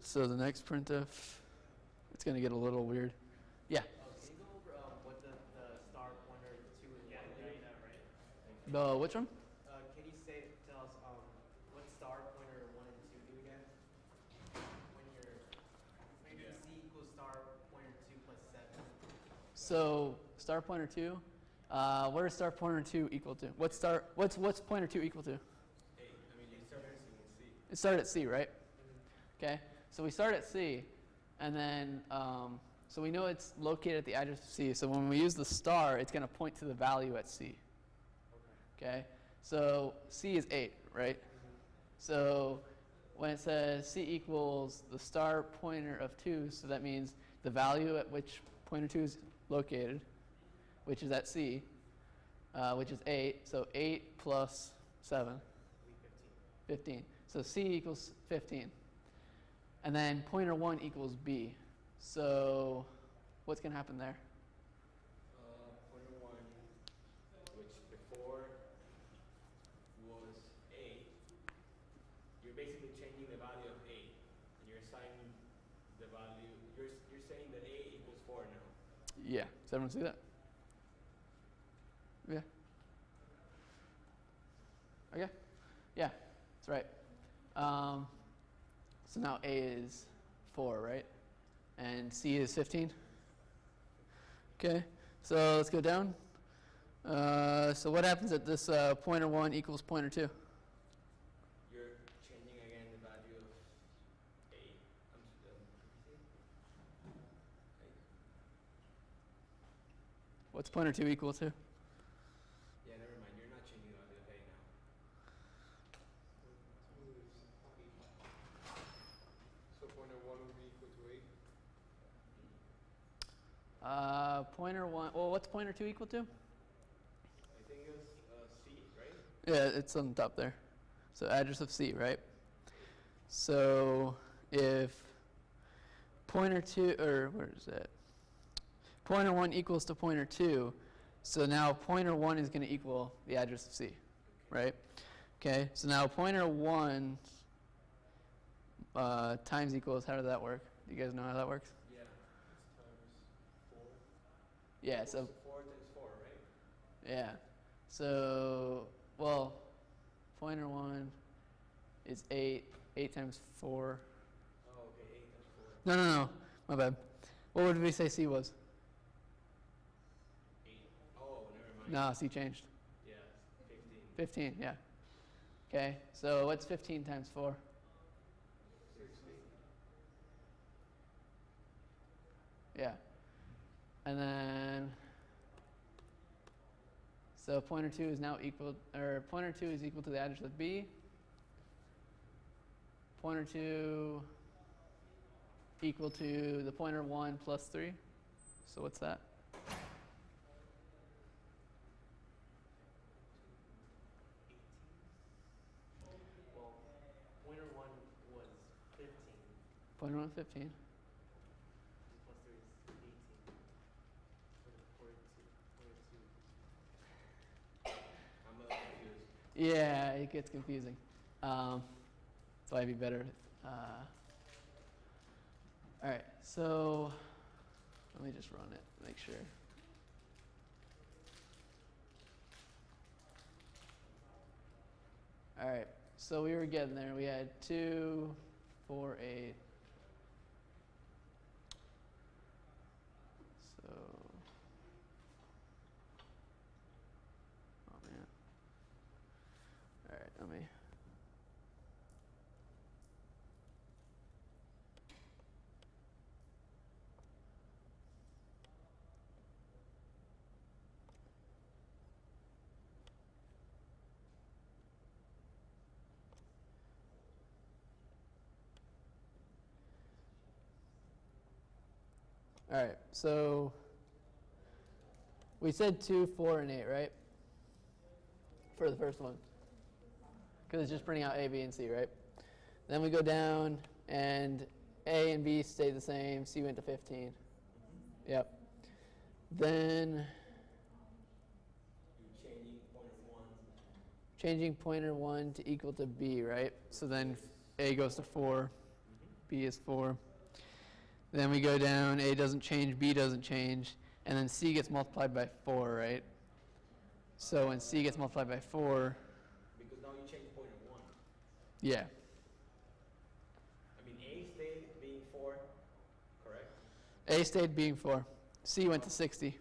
So the next printf, it's going to get a little weird. Yeah. Can you go over what the star pointer 2 is? Yeah, right. The which one? Can you tell us what star pointer 1 and 2 do again? When you C equals star pointer 2 plus 7. So star pointer 2. What is star pointer 2 equal to? What's pointer 2 equal to? 8. I mean, you start at C. It started at C, right? Okay. So we start at C, and then so we know it's located at the address of C. So when we use the star, it's going to point to the value at C. Okay. So C is 8, right? So when it says C equals the star pointer of 2, so that means the value at which pointer 2 is located, which is at C, which is 8. So 8 plus 7. 15. So C equals 15. And then pointer 1 equals B. So what's going to happen there? Pointer 1, which before was 8, you're basically changing the value of 8. And you're assigning the value, you're saying that 8 equals 4 now. Yeah. Does everyone see that? Yeah. Okay. Yeah, that's right. So now A is 4, right? And C is 15. Okay. So let's go down. So what happens at this pointer 1 equals pointer 2? You're changing again the value of 8. What's pointer 2 equal to? Yeah, never mind. You're not changing the value of 8 now. So pointer 1 will be equal to 8? Pointer 1, well, what's pointer 2 equal to? I think it's C, right? Yeah, it's on top there. So address of C, right? So if pointer 2, or where is that? Pointer 1 equals to pointer 2, so now pointer 1 is going to equal the address of C, right? Okay, so now pointer 1 times equals, how does that work? Do you guys know how that works? Yeah. It's times 4. Yeah, so 4 times 4, right? yeah. So, well, pointer 1 is 8. 8 times 4. Oh, okay. 8 times 4. No. My bad. What would we say C was? 8. Oh, never mind. No, C changed. Yeah, 15. 15, yeah. Okay, so what's 15 times 4? 16. Yeah. And then, so pointer 2 is now equal, or pointer 2 is equal to the address of B. Pointer 2 equal to the pointer 1 plus 3. So what's that? Well, pointer 1 was 15. Pointer 1, 15. Plus 3 is 18. Pointer 2. I'm a little confused. Yeah, it gets confusing. So I'd be better. All right, so let me just run it, make sure. All right, so we were getting there. We had 2, 4, 8. So, oh man. All right, let me. All right, so we said 2, 4, and 8, right? For the first one. Because it's just printing out A, B, and C, right? Then we go down, and A and B stay the same. C went to 15. Yep. Then You're changing pointer 1. changing pointer 1 to equal to B, right? So then A goes to 4, B B is 4. Then we go down, A doesn't change, B doesn't change, and then C gets multiplied by 4, right? So when C gets multiplied by 4, Because now you change pointer 1. yeah. I mean, A stayed being 4, correct? A stayed being 4. C went to 60. Okay,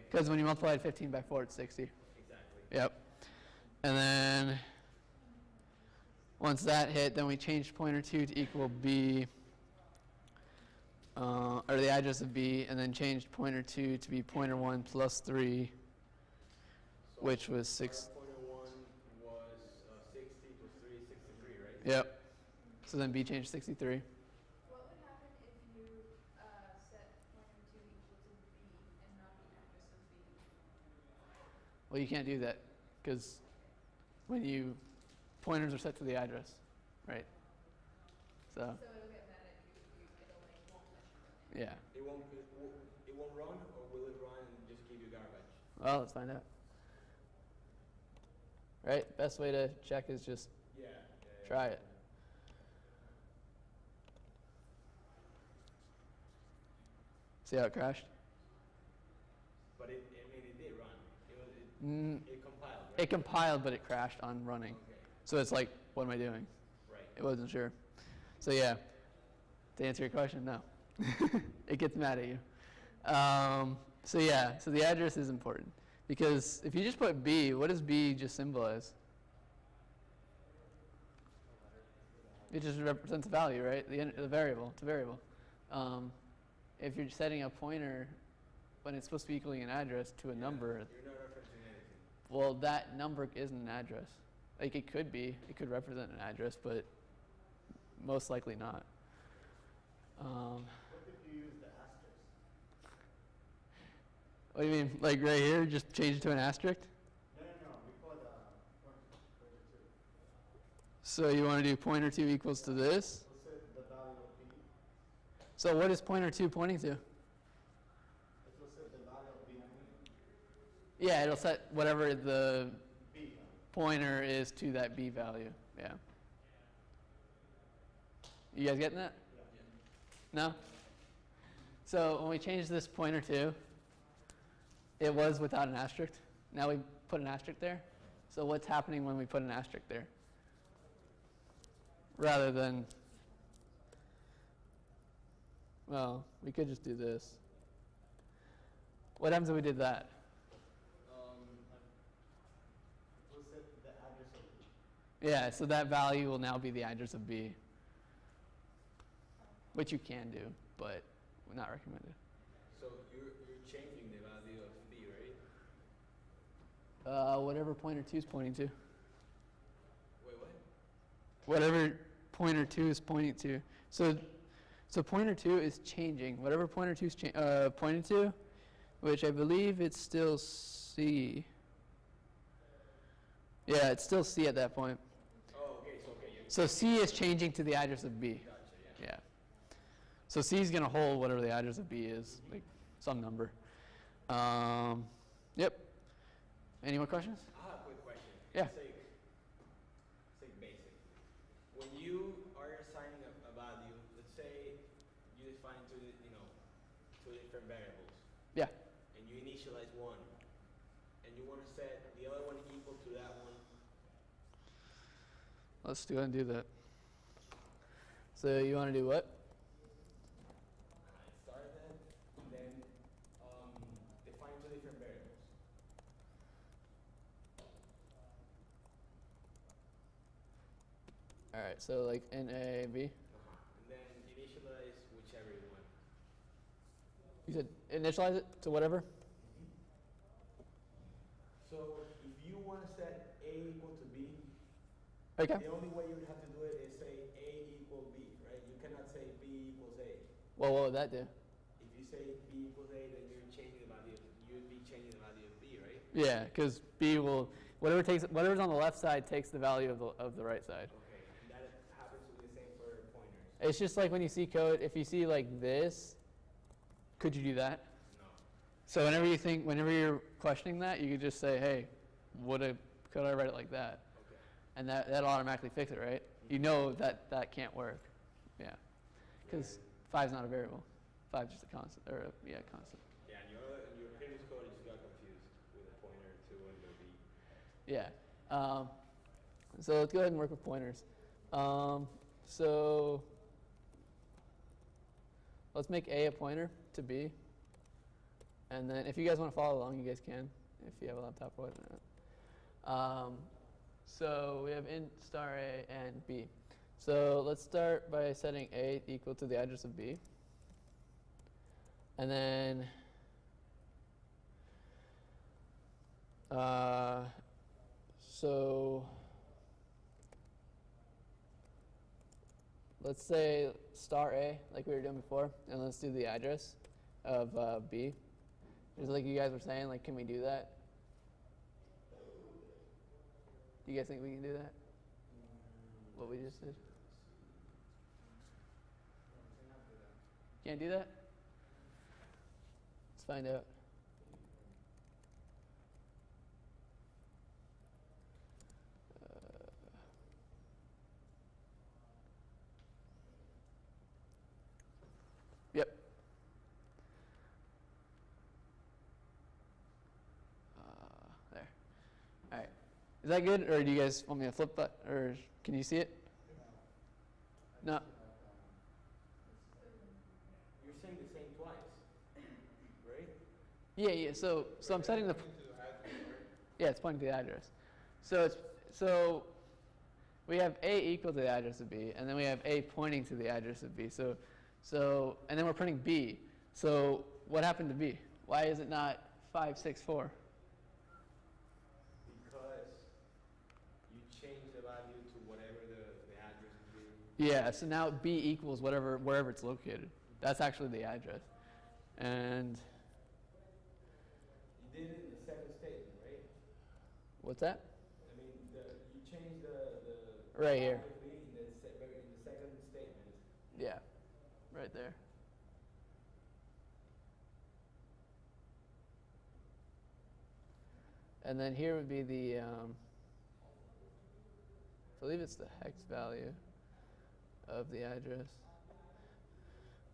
Because when you multiplied 15 by 4, it's 60. exactly. Yep. And then once that hit, then we changed pointer 2 to equal B, or the address of B, and then changed pointer 2 to be pointer 1 plus 3, So which was 6. Pointer 1 was 60 plus 3 is 63, right? Yep. So then B changed 63. What would happen if you set pointer 2 equal to B and not the address of B? Well, you can't do that because when you pointers are set to the address, right? So So it'll get mad at you, it'll like won't let you run it. yeah. It won't run, or will it run and just give you garbage? Well, let's find out. Right? Best way to check is just Yeah. try it. See how it crashed? But it did run. It compiled, right? It compiled, but it crashed on running. Okay, So it's like, what am I doing? right. It wasn't sure. So yeah, to answer your question, no. It gets mad at you. So yeah, so the address is important. Because if you just put B, what does B just symbolize? It just represents a value, right? The variable, it's a variable. If you're setting a pointer when it's supposed to be equaling an address to a number, You're not referencing anything. well, that number isn't an address. Like it could be, it could represent an address, but most likely not. What if you use the asterisk? What do you mean, like right here, just change it to an asterisk? No, before the pointer 2. So you want to do pointer 2 equals to this? We'll set the value of B. So what is pointer 2 pointing to? It will set the value of B. Yeah, it'll set whatever the B. pointer is to that B value. Yeah. You guys getting that? No? So when we changed this pointer 2, it was without an asterisk. Now we put an asterisk there. So what's happening when we put an asterisk there? Rather than, well, we could just do this. What happens if we did that? We'll set the address of B. Yeah, so that value will now be the address of B. Which you can do, but not recommended. So you're changing the value of B, right? Whatever pointer 2 is pointing to. Wait, what? Whatever pointer 2 is pointing to. So pointer 2 is changing. Whatever pointer 2 is pointing to, which I believe it's still C. Yeah, it's still C at that point. Oh, okay, so okay. So C is changing to the address of B. Gotcha, yeah. Yeah. So C is going to hold whatever the address of B is, like some number. Yep. Any more questions? I have a quick question. Yeah. Say basic. When you are assigning a value, let's say you define two different variables, Yeah. and you initialize one, and you want to set the other one equal to that one. Let's go ahead and do that. So you want to do what? Start that, and then define two different variables. All right, so like NA, B. And then initialize whichever you want. You said initialize it to whatever? So if you want to set A equal to B, Okay. the only way you would have to do it is say A equal B, right? You cannot say B equals A. Well, what would that do? If you say B equals A, then you're changing the value. You'd be changing the value of B, right? Yeah, because B will, whatever's on the left side takes the value of the right side. Okay, and that happens to be the same for pointers. It's just like when you see code, if you see like this, could you do that? No. So whenever you're questioning that, you could just say, hey, could I write it like that? Okay. And that'll automatically fix it, right? You know that can't work. Yeah, because 5 is not a variable. 5 is just a constant, or constant. Yeah, and in your previous code, you just got confused with the pointer 2 and the b. Yeah. So let's go ahead and work with pointers. So let's make A a pointer to B. And then if you guys want to follow along, you guys can, if you have a laptop or whatnot. So we have int star A and B. So let's start by setting A equal to the address of B. And then so let's say star A, like we were doing before, and let's do the address of B. Just like you guys were saying, like, can we do that? Do you guys think we can do that? What we just did? Can't do that? Let's find out. Yep. There. All right. Is that good, or do you guys want me to flip that, or can you see it? No. You're saying the same twice, right? Yeah. So I'm setting the. Pointing to the address, right? Yeah, it's pointing to the address. So we have A equal to the address of B, and then we have A pointing to the address of B. So and then we're printing B. So what happened to B? Why is it not 564? Because you change the value to whatever the address is. Yeah. So now B equals wherever it's located. That's actually the address. And You did it in the second statement, right? what's that? I mean, you changed the Right here. value of b in the second statement. Yeah. Right there. And then here would be the, I believe it's the hex value of the address.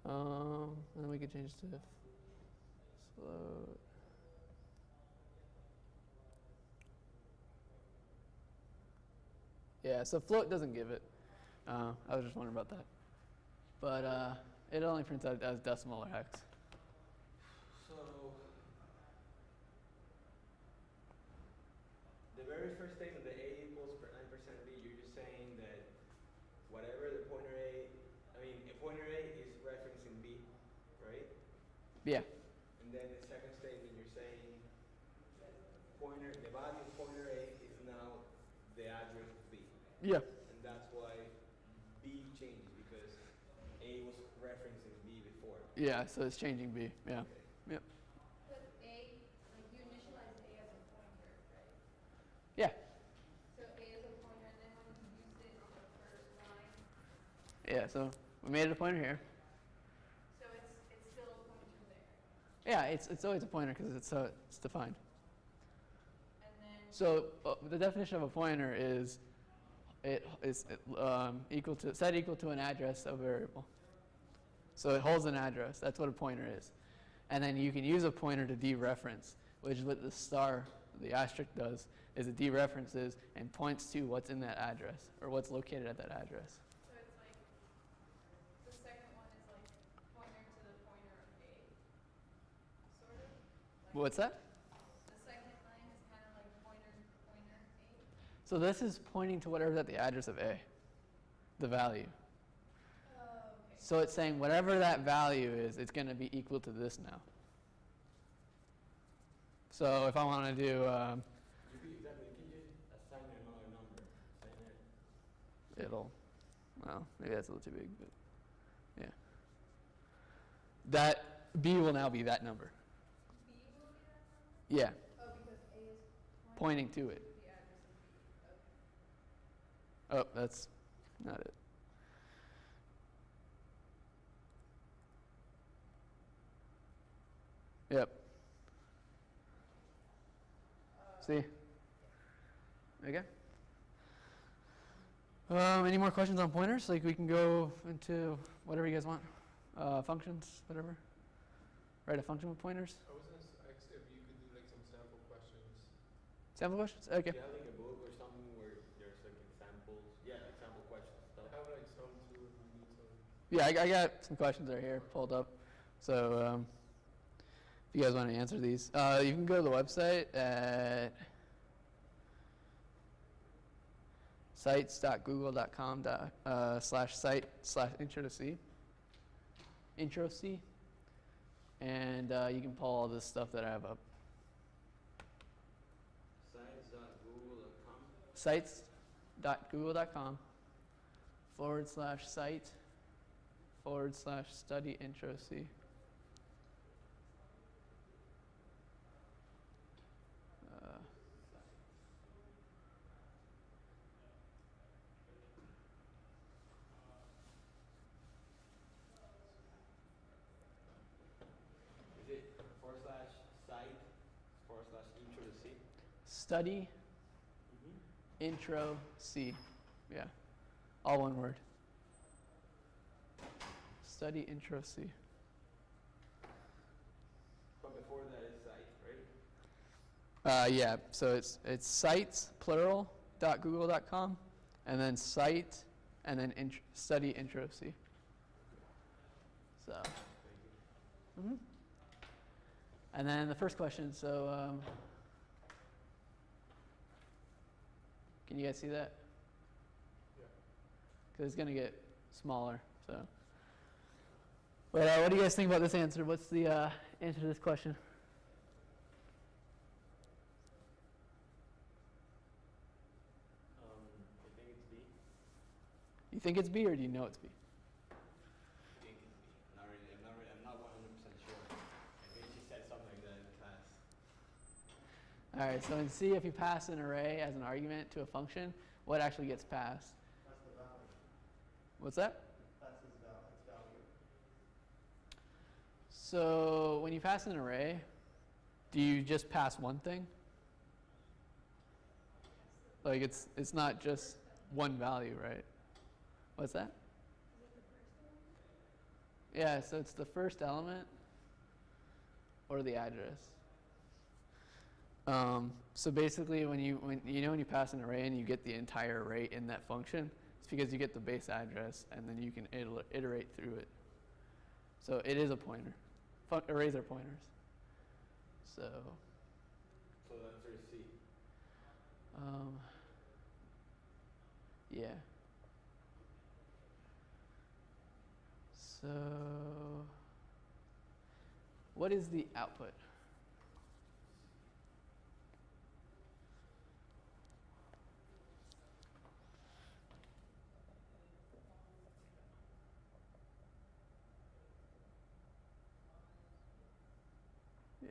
And then we could change to float. Yeah, so float doesn't give it. I was just wondering about that. But it only prints out as decimal or hex. So, the very first statement, the A equals 9% B, you're just saying that whatever the pointer A, pointer A is referencing B, right? Yeah. And then the second statement, you're saying the value of pointer A is now the address of B. Yeah. And that's why B changes, because A was referencing B before. Yeah, so it's changing B. Yeah. Okay. Yep. But A, like you initialize A as a pointer, right? Yeah. So A is a pointer, and then when you used it on the first line, Yeah, so we made it a pointer here. so it's still a pointer there. Yeah, it's always a pointer because it's defined. And then So the definition of a pointer is equal to an address of a variable. So it holds an address. That's what a pointer is. And then you can use a pointer to dereference, which is what the asterisk does, is it dereferences and points to what's in that address or what's located at that address. so it's like the second one is like pointer to the pointer of A, sort of. Like What's that? the second line is kind of like pointer A. So this is pointing to whatever's at the address of A, the value. Oh, okay. So it's saying whatever that value is, it's going to be equal to this now. So if I want to do, You can just assign another number. well, maybe that's a little too big, but yeah. That B will now be that number. B will be that number? Yeah, Oh, because A is pointing to it. the address of B. Okay. Oh, that's not it. Yep. See? Okay. Any more questions on pointers? Like we can go into whatever you guys want. Functions, whatever. Write a function with pointers. I was gonna ask if you could do like some sample questions. Sample questions? Okay. Do you have like a book or something where there's like examples? Yeah, example questions I stuff. have like some too if you need some. Yeah, I got some questions right here pulled up. So if you guys want to answer these, you can go to the website at sites.google.com/site/intro to C. Intro C. And you can pull all this stuff that I have up. Sites.google.com/site/study intro C. Is it /site/intro to C? Study intro C. Yeah. All one word. Study intro C. But before that is site, right? Yeah, so it's sites, plural, .google.com, and then site, and then study intro C. So, and then the first question, so can you guys see that? Yeah. Because it's going to get smaller, so. But what do you guys think about this answer? What's the answer to this question? I think it's B. You think it's B or do you know it's B? I think it's B. I'm not 100% sure. I think she said something like that in class. All right, so in C, if you pass an array as an argument to a function, what actually gets passed? That's the value. What's that? That's its value. So when you pass an array, do you just pass one thing? Like it's not just one value, right? What's that? Yeah, so it's the first element or the address. So basically, when you pass an array and you get the entire array in that function, it's because you get the base address and then you can iterate through it. So it is a pointer. Arrays are pointers. So So the answer is C. yeah. So what is the output? Yeah.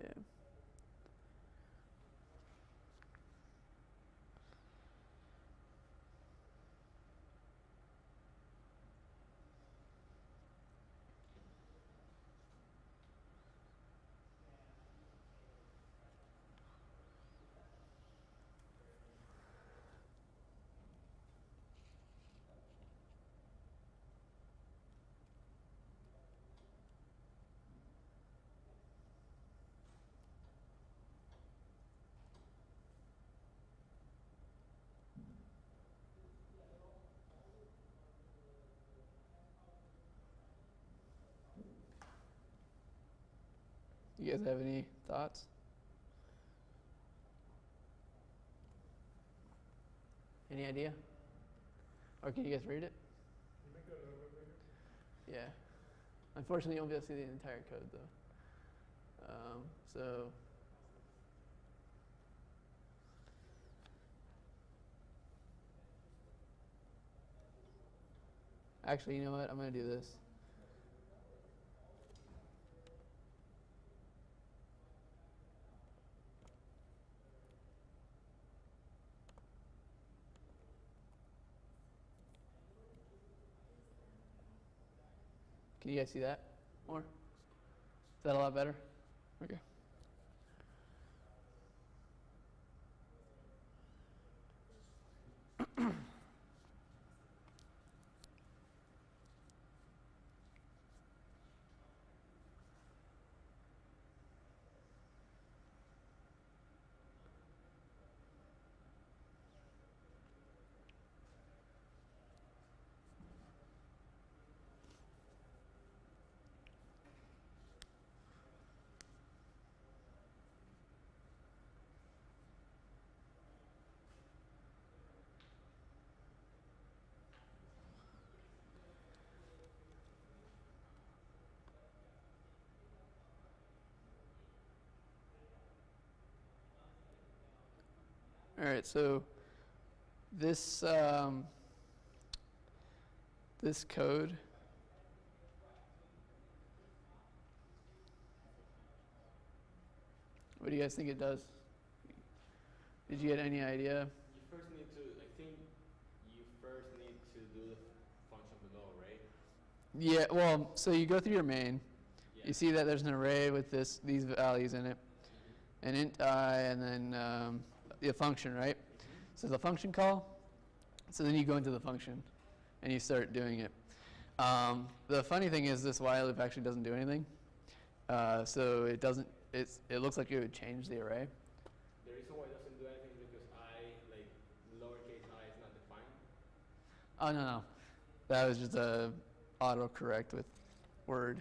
You guys have any thoughts? Any idea? Or can you guys read it? Can you make it a little bit bigger? Yeah. Unfortunately, you won't be able to see the entire code, though. So actually, you know what? I'm going to do this. Can you guys see that more? Is that a lot better? Okay. All right, so this this code what do you guys think it does? Did you get any idea? You first need to, I think you first need to do the function below, right? Yeah, well, so you go through your main. Yeah. You see that there's an array with these values in it, an int I, and then the function, right? So the function call. So then you go into the function, and you start doing it. The funny thing is this while loop actually doesn't do anything. So it doesn't. It looks like it would change the array. The reason why it doesn't do anything is because like lowercase I is not defined. Oh no, that was just a autocorrect with Word.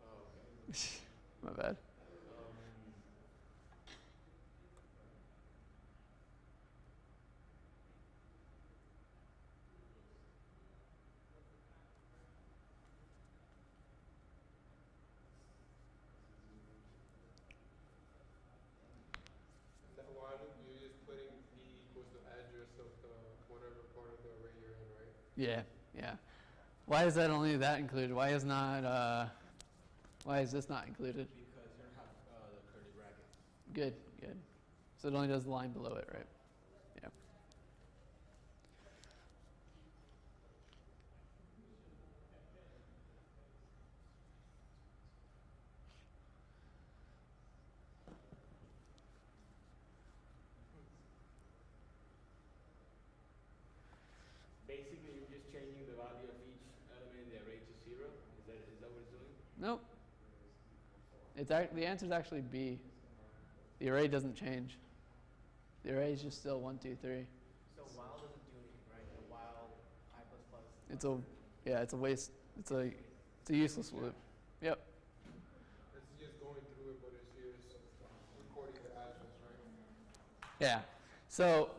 Oh, okay. My bad. That while loop, you're just putting p equals the address of the whatever part of the array you're in, right? Yeah, yeah. Why is that only that included? Why is not? Why is this not included? Because you don't have the curly brackets. Good, good. So it only does the line below it, right? Yeah. Basically, you're just changing the value of each element in the array to 0. Is that what it's doing? Nope. The answer is actually B. The array doesn't change. The array is just still 1, 2, 3. So while doesn't do anything, right? The while I plus plus. It's a waste. It's a useless loop. Yep. It's just going through it, but it's just recording the address, right? Yeah. So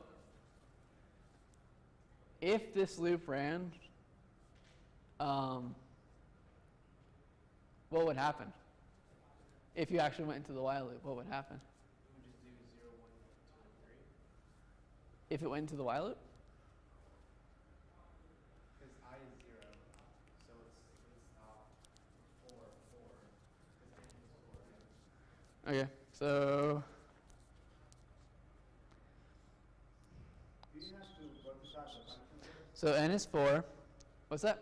if this loop ran, what would happen? If you actually went into the while loop, what would happen? We would just do 0, 1, 2, and 3. If it went into the while loop? Because I is 0, so it would stop 4, 4. Because n is 4, right? Okay. So Do you have to verify the function first? so n is 4. What's that?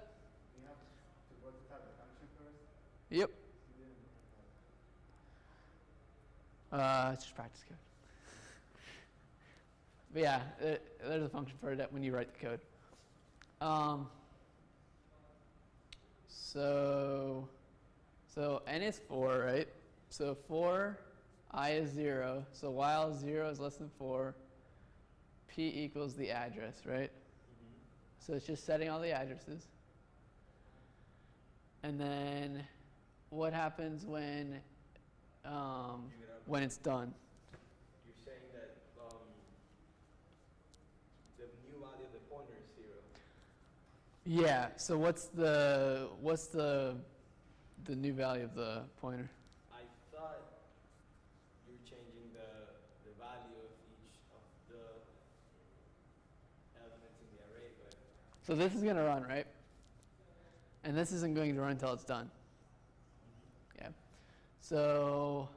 You have to verify the function first? Yep. You didn't. It's just practice code. But yeah, there's a function for it when you write the code. So n is 4, right? So 4, I is 0. So while 0 is less than 4, p equals the address, right? So it's just setting all the addresses. And then what happens when it's done? You're saying that the new value of the pointer is 0. Yeah. So what's the new value of the pointer? I thought you were changing the value of each of the elements in the array, but So this is going to run, right? And this isn't going to run until it's done. Yeah. So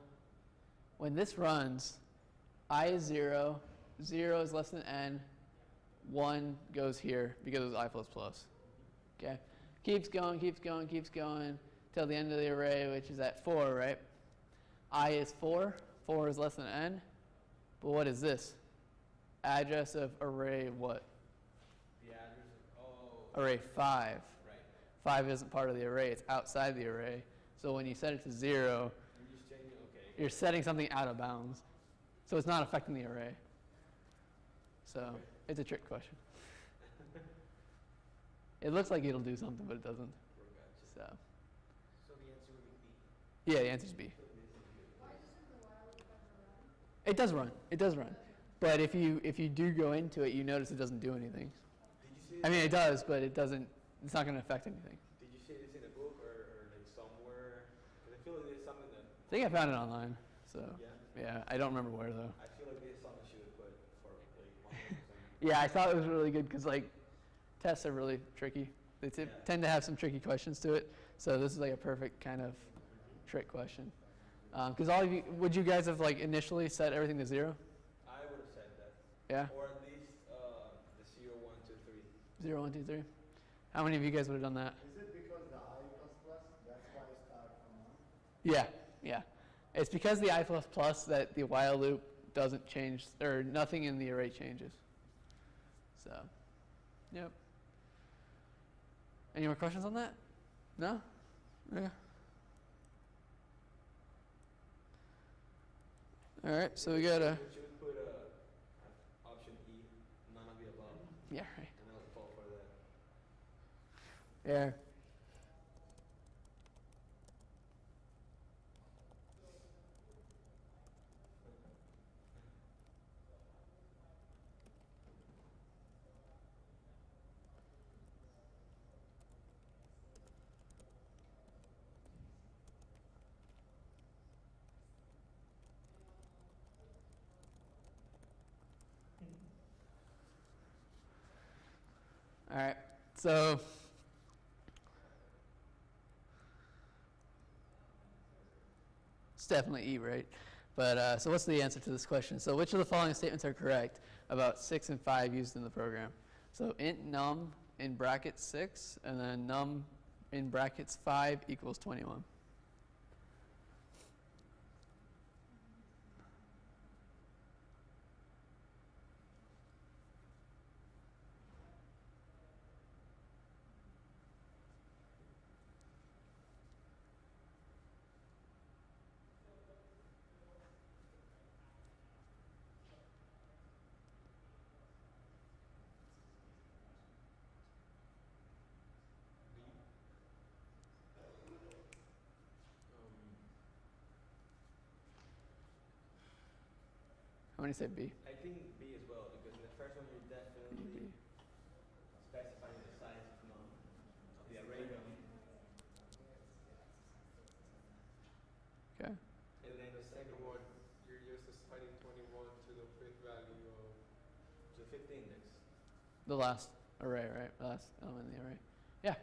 when this runs, I is 0, 0 is less than n, 1 goes here because it's I plus plus. Okay. Keeps going, keeps going, keeps going till the end of the array, which is at 4, right? I is 4, 4 is less than n. But what is this? Address of array what? the address of, Array 5. right. 5 isn't part of the array, it's outside the array. So when you set it to 0, You're just changing, okay. you're setting something out of bounds. So it's not affecting the array. So it's a trick question. It looks like it'll do something, but it doesn't. So So the answer would be B. yeah, the answer is B. Why doesn't the while loop ever run? It does run. It does run. But if you do go into it, you notice it doesn't do anything. Did you see I mean, it does, but it doesn't. It's not going to affect anything. Did you see this in a book or like somewhere? Because I feel like there's something that, I think I found it online. So yeah, yeah, I don't remember where though. I feel like there's something should Yeah, I thought it was really good because like tests are really tricky. They tend to have some tricky questions to it. So this is like a perfect kind of trick question. Because all of you, would you guys have like initially set everything to 0? I would have said that. Yeah? Or at least the 0, 1, 2, 3. 0, 1, 2, 3. How many of you guys would have done that? Is it because the I plus plus, that's why it starts from 1? Yeah, yeah. It's because the I++ that the while loop doesn't change, or nothing in the array changes. So, yep. Any more questions on that? No? Yeah. All right, so we got a. Should we put option E, none of the above? Yeah, right. And I'll fall for that. Yeah. All right, so it's definitely E, right? But so what's the answer to this question? So which of the following statements are correct about 6 and 5 used in the program? So int num in brackets 6 and then num in brackets 5 equals 21. How many say B? I think B as well, because in the first one you're definitely specifying the size of num, of the array num. Okay. And then the second one, You're just assigning 21 to the fifth value of. the fifth index. The last array, right? The last element in the array. Yeah.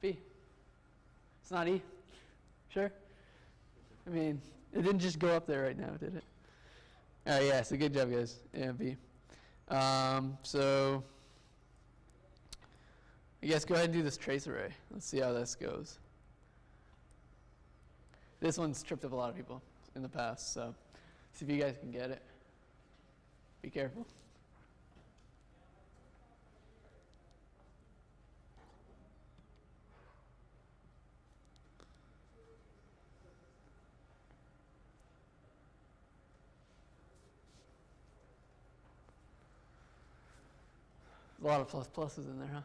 B. It's not E. Sure? I mean, it didn't just go up there right now, did it? All right, yeah, so good job, guys. Yeah, B. So I guess go ahead and do this trace array. Let's see how this goes. This one's tripped up a lot of people in the past, so see if you guys can get it. Be careful. There's a lot of pluses in there, huh?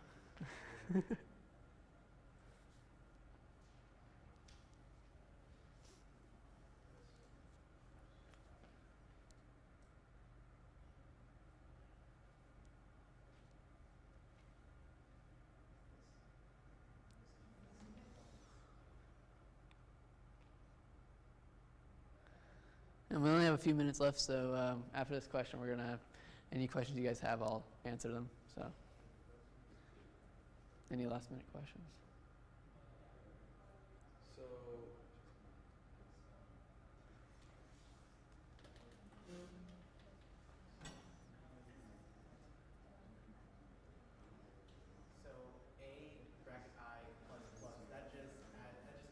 And we only have a few minutes left, so after this question, we're going to have any questions you guys have, I'll answer them. So, any last minute questions? So So A bracket I plus plus, that just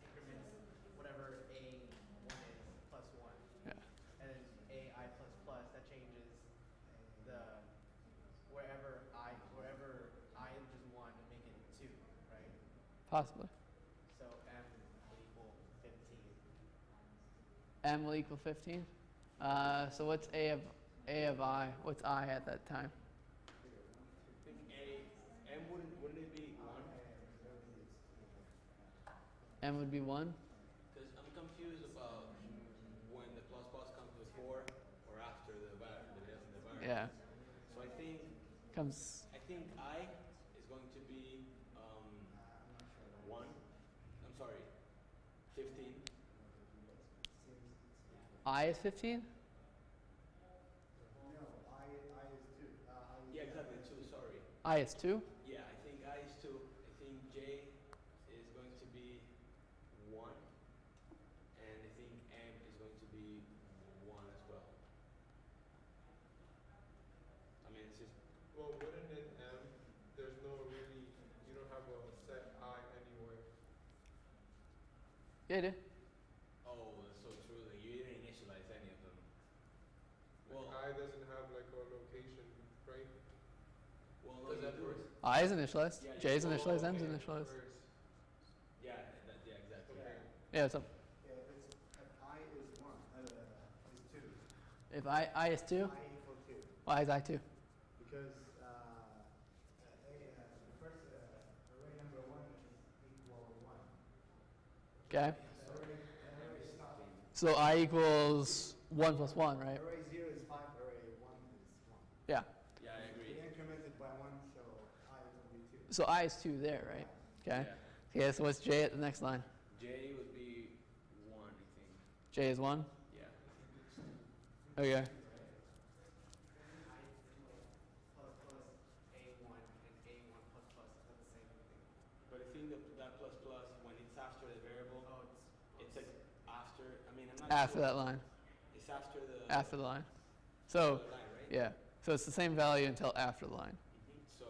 increments whatever A1 is plus 1. Yeah. And then AI plus plus, that changes the wherever I is just 1 and make it 2, right? Possibly. So M will equal 15. M will equal 15. So what's A of I? What's I at that time? I think M wouldn't it be 1? M would be 1. Because I'm confused about when the plus plus comes before or after the variable. Yeah. So I think Comes. I is going to be 1. I'm sorry, 15. I is 15? No, I is 2. Yeah, exactly. I is 2? Yeah, I think I is 2. I think J is going to be 1. And I think M is going to be 1 as well. I mean, it's just, Well, wouldn't in M, there's no really, you don't have a set I anywhere. Yeah, you do. oh, that's so true. Like, you didn't initialize any of them. Like Well, I doesn't have like a location, right? well, no, Does you that do. first? I is initialized. Yeah, J is you- initialized. Oh, M is okay, initialized. first. Yeah, yeah, exactly. Okay. Yeah, so Yeah, if I is 1, is 2, if I is 2, I equal 2. why is I 2? Because the first array number 1 is equal 1. Okay. Array stop. So I equals 1 plus 1, right? Array 0 is 5, array 1 is 1. Yeah. Yeah, I agree. We incremented by 1, so I will be 2. So I is 2 there, right? Okay. Yeah. Okay, so what's J at the next line? J would be 1, I think. J is 1? Yeah. Okay. Plus A1 and A1 plus plus is that the same thing? But I think that plus plus, when it's after the variable, Oh, it's like after, I mean, I'm not After sure. that line. It's after the, After the line. after So, the line, right? yeah. So it's the same value until after the line. So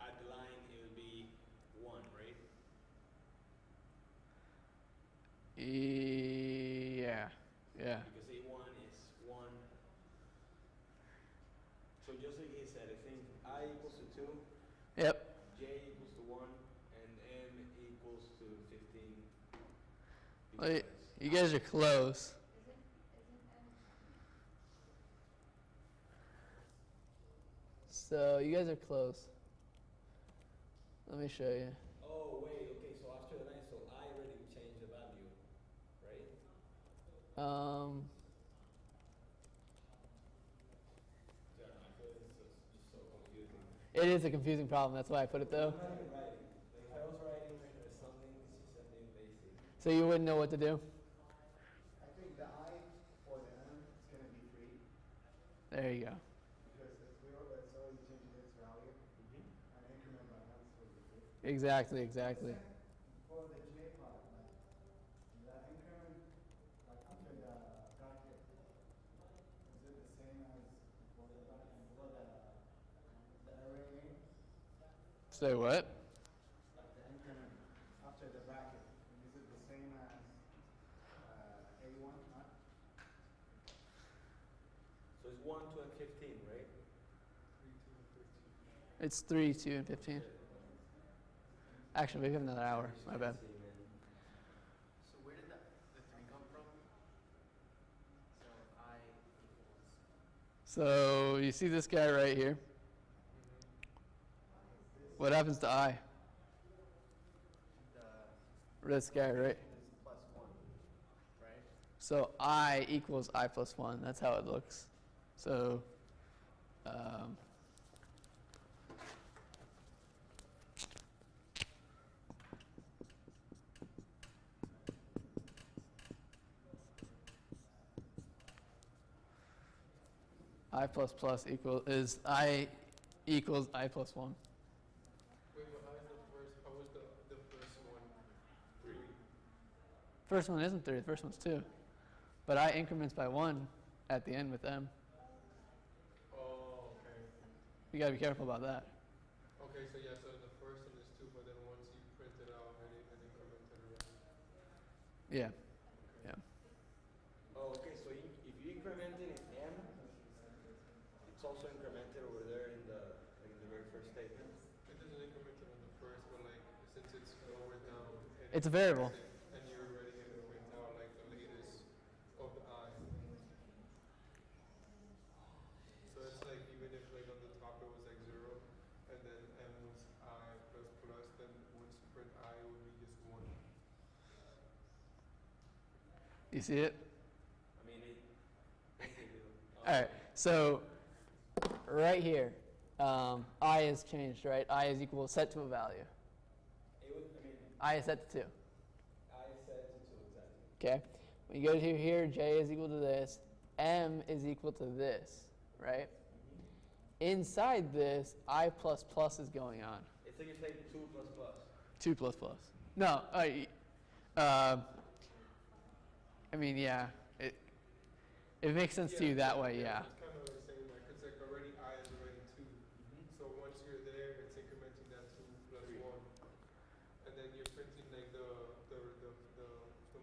at the line, it would be 1, right? Yeah. Yeah. Because A1 is 1. So just like he said, I think I equals to 2, Yep. J equals to 1, and M equals to 15. Well, Because you guys are close. Isn't M? So you guys are close. Let me show you. oh, wait, okay, so after the line, so I already changed the value, right? Yeah, I feel it's just so confusing. It is a confusing problem. That's why I put it though. I'm not even writing. Like, if I was writing or something, it's just I'm being lazy. So you wouldn't know what to do. I think the I or the M is going to be 3 There you go. because it's always changing its value. And increment by 1 is supposed to be 3. Exactly. Exactly. For the J part, like the increment, like after the bracket, is it the same as for the bracket for the array name? Say what? Like the increment after the bracket, is it the same as A1? Not? So it's 1, 2, and 15, right? 3, 2, and 15. It's 3, 2, and 15. Actually, we have another hour. My bad. See, man. So where did the 3 come from? So I equals So you see this guy right here. What happens to I? the This guy, right? is plus 1, right? So I equals I plus 1. That's how it looks. So, I plus plus is I equals I plus 1. Wait, but how was the first one? 3. First one isn't 3, the first one's 2. But I increments by 1 at the end with M. Oh, okay. You gotta be careful about that. Okay, so yeah, so the first one is 2, but then once you print it out and incremented it. Yeah. Oh, okay, so if you increment it in M, it's also incremented over there in the very first statement. It doesn't increment it on the first, but like since it's lower down. And It's a variable. And you're already gonna print out like the latest of the I. So it's like even if like on the top it was like 0, and then M was I plus plus, then once you print I, it would be just 1. You see it? I mean, yes, they do. All right. So right here, I is changed, right? I is equal set to a value. It would, I mean, I is set to 2. I said to 2 exactly. Okay. When you go to here, J is equal to this. M is equal to this, right? inside this, I plus plus is going on. It's like you're saying 2 plus plus. 2 plus plus. No, I mean, yeah, it makes sense to you that way, yeah. It's kind of like saying that, because like already I is already 2. So once you're there, it's incrementing that 2 plus 1. And then you're printing like the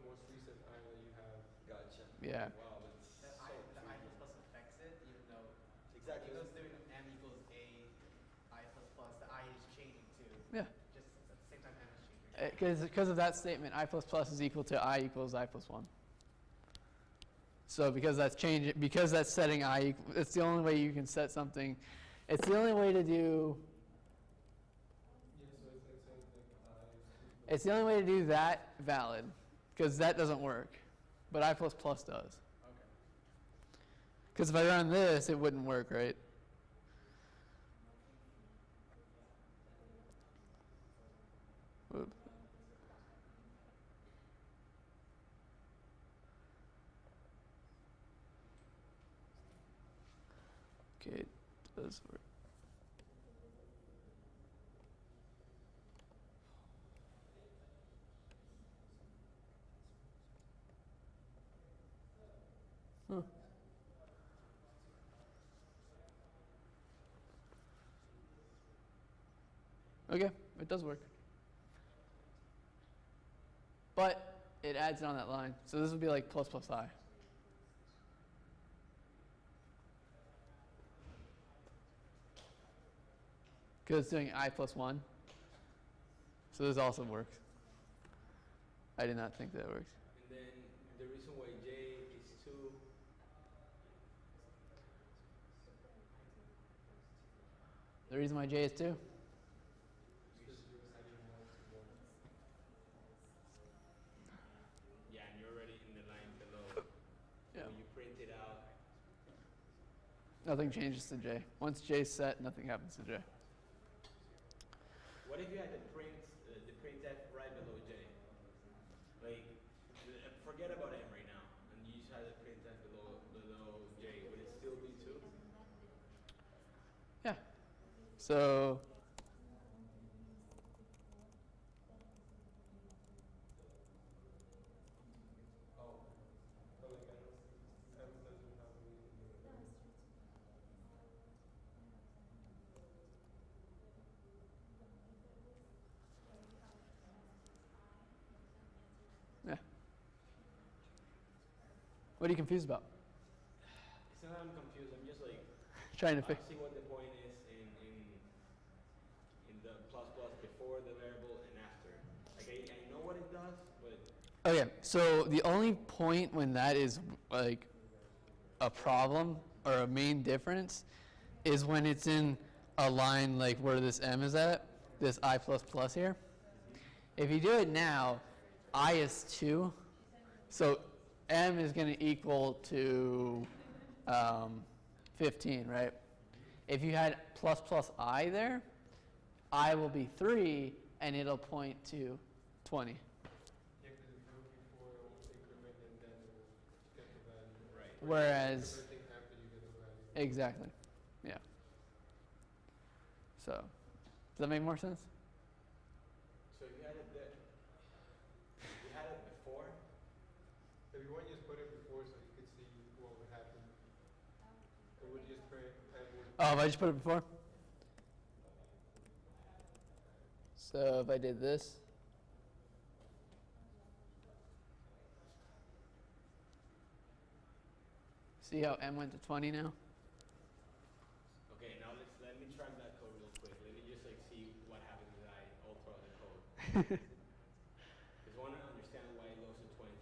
most recent I that you have. Gotcha. Yeah. Wow, that's The so I intriguing. plus plus affects it, even though Exactly. even though it's doing m equals a I plus plus, the I is changing too. Yeah. Just at the same time m is changing. Because of that statement, I plus plus is equal to I equals I plus 1. So because that's changing, because that's setting I equal, it's the only way you can set something. It's the only way to do. Yeah, so it's like saying like I. It's the only way to do that valid, because that doesn't work, but I plus plus does. Okay. Because if I run this, it wouldn't work, right? Whoop. Okay, it does work. Huh. Okay, it does work. But it adds it on that line. So this would be like plus plus I. Because it's doing I plus 1. So this also works. I did not think that works. And then the reason why J is 2. The reason why J is 2? Yeah, and you're already in the line below. Yeah. When you print it out, Nothing changes to J. Once J's set, nothing happens to J. what if you had the printf right below J? Like, forget about M right now, and you just had the printf below J. Would it still be 2? Yeah. So Oh. So like I don't. M doesn't have anything to do with it. yeah. What are you confused about? It's not that I'm confused. I'm just like Trying to fix. see what the point is in the plus plus before the variable and after. Like I know what it does, but Okay, so the only point when that is like a problem or a main difference is when it's in a line like where this M is at, this I plus plus here. If you do it now, I is 2, so M is going to equal to 15, right? If you had plus plus I there, I will be 3, and it'll point to 20. Yeah, because if you do it before, it will increment and then it will get the value. right. Whereas, Incrementing after you get the value. exactly, yeah. So, does that make more sense? So if you had it there, if you had it before, If you want, just put it before so you could see what would happen. It would just print and would. Oh, if I just put it before? So if I did this, see how M went to 20 now? okay, now let me track that code real quick. Let me just like see what happens when I alter the code. Because I want to understand why it goes to 20.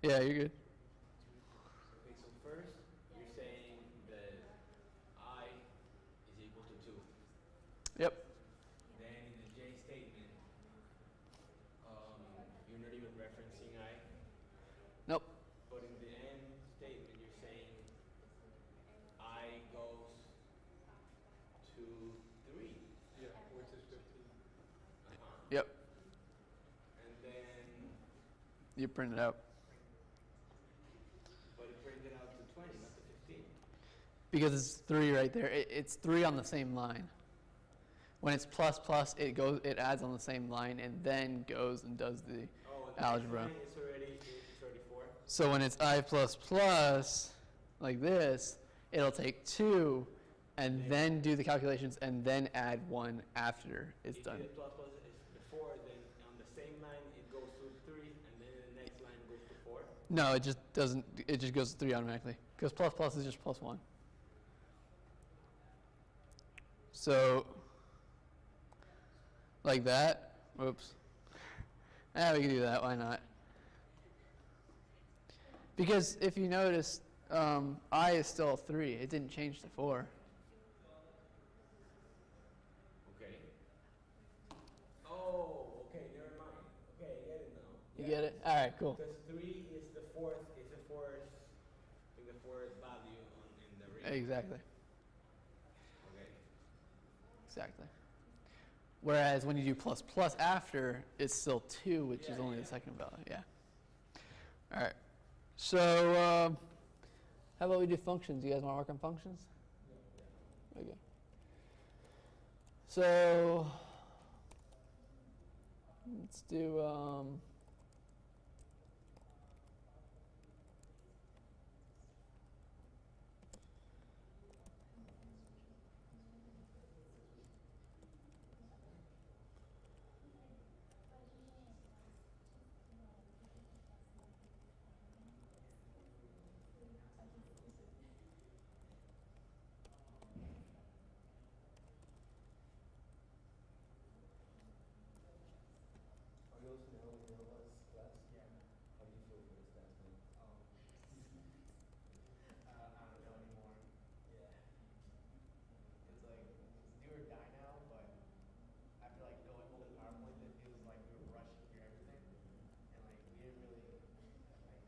Yeah, you're good. Okay, so first you're saying that I is equal to 2. Yep. Then in the J statement, you're not even referencing I. Nope. But in the N statement, you're saying I goes to 3. Yeah, which is 15. Yep. And then, You print it out. but it printed out to 20, not to 15. because it's 3 right there. It's 3 on the same line. When it's plus plus, it adds on the same line and then goes and does the Oh, and algebra. the next line it's already 4. So when it's I plus plus, like this, it'll take 2 and then do the calculations and then add 1 after it's done. If the plus plus is before, then on the same line it goes to 3, and then the next line goes to 4. No, it just doesn't. It just goes to 3 automatically because plus plus is just plus 1. So like that. Oops. We can do that. Why not? Because if you notice, I is still 3. It didn't change to 4. Okay. Oh, okay, never mind. Okay, I get it now. You get it? All right, cool. Because 3 is the fourth, value in the ring. Exactly. Okay. Exactly. Whereas when you do plus plus after, it's still 2, which is only the second value. Yeah. All right. So how about we do functions? You guys want to work on functions? Okay. So let's do Are you also now in Nova's class? Yeah. How do you feel for the stats, man? I don't know anymore. Yeah. It's like, it's do or die now, but after like going over the PowerPoint, it feels like we were rushing through everything. And like, we didn't really like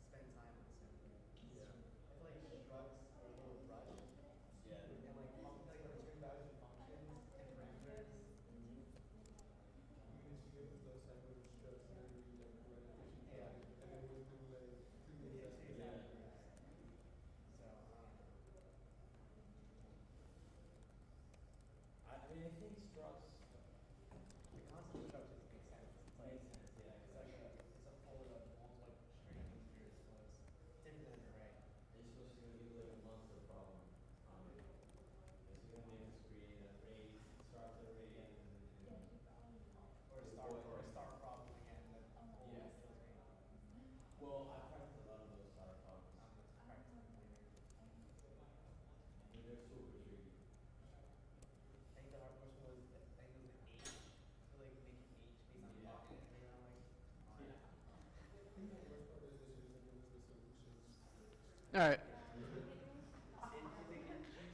spend time with this everything. Yeah. I feel like structs are a little rushed. Yeah. And like, like return values and functions and parameters. I mean, I think structs The constant structures make sense. It's like, makes sense, yeah. it's like it's a folder of multiple string integers, so it's different than an array. It's just going to give you like a monster problem. It's going to make us create arrays, struct arrays, Or a star problem again that always kills me. Well, I practiced a lot of those star problems. Let's practice them later. But they're super tricky. I think the hard question was, I think it was the H. So like making H based on Yeah. pocket, and then I'm like, Yeah. all right.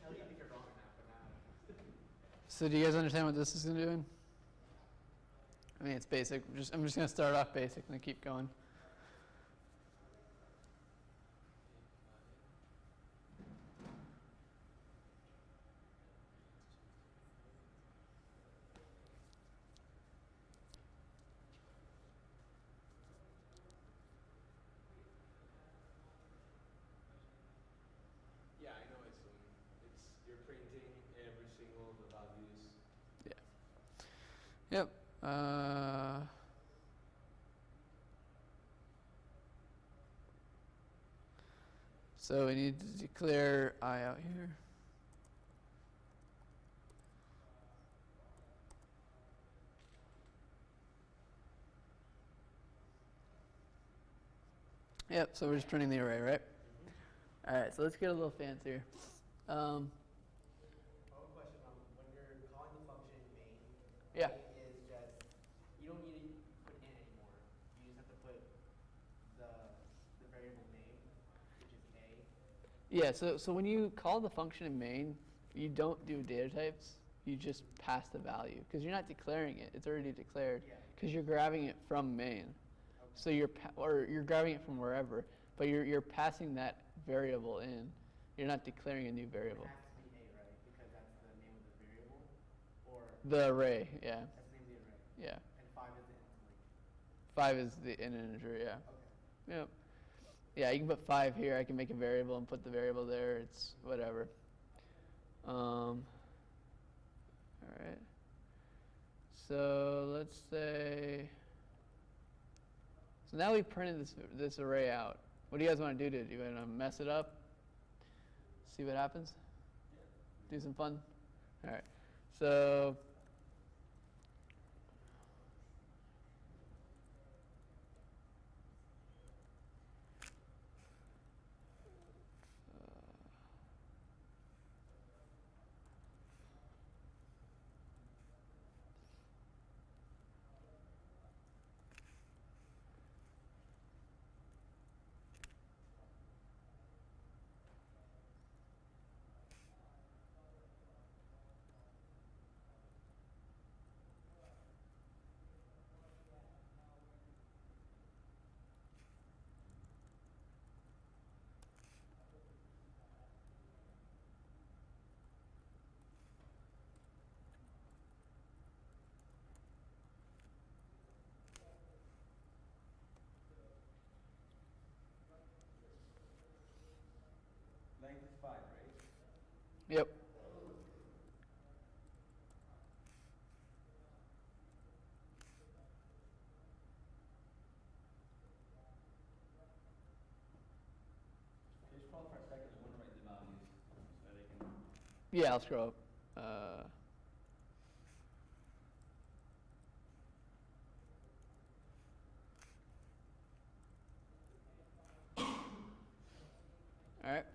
tell you if you're wrong or not, but not. So do you guys understand what this is doing? I mean, it's basic. I'm just going to start off basic and then keep going. Yeah, I know it's you're printing every single of the values. Yep. So we need to declare I out here. Yep, so we're just printing the array, right? All right, so let's get a little fancier. I have a question on when you're calling the function main. Yeah. Main is just, you don't need to put in anymore. You just have to put the variable name, which is A. Yeah, so when you call the function in main, you don't do data types. You just pass the value because you're not declaring it. It's already declared Yeah. because you're grabbing it from main. Okay. So you're grabbing it from wherever, but you're passing that variable in. You're not declaring a new variable. It has to be A, right? Because that's the name of the variable? Or The array, yeah, that's the name of the array? yeah. And 5 is the int length? 5 is the integer, yeah. Okay. Yep. Yeah, you can put 5 here. I can make a variable and put the variable there. It's whatever. All right. So let's say. So now we printed this array out. What do you guys want to do to it? Do you want to mess it up? See what happens? Do some fun? All right. So. Length is 5, right? Yep. Can you scroll for a second? I want to write the values so they can. Yeah, I'll scroll up. All right.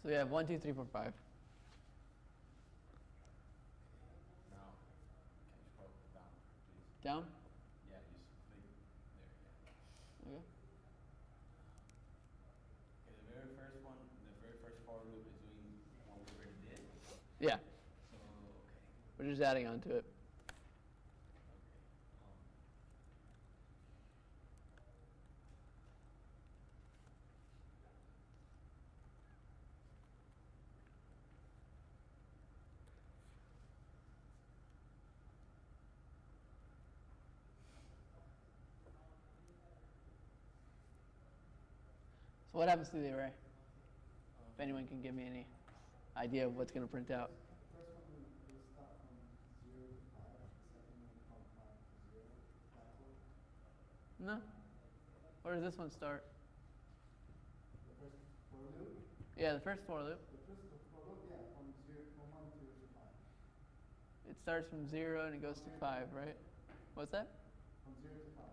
So we have 1, 2, 3, 4, 5. Now, can you scroll down, please? Down? Yeah, just click there, yeah. Okay. Okay, the very first one, the very first for loop is doing what we already did. Yeah. So, okay. We're just adding on to it. So what happens to the array? If anyone can give me any idea of what's going to print out. First one will start from 0 to 5. The second one from 5 to 0. Backward. No. Where does this one start? The first for loop. Yeah, the first for loop. The first for loop, yeah, from 1 to 5. It starts from 0 and it goes to 5, right? What's that? From 0 to 5.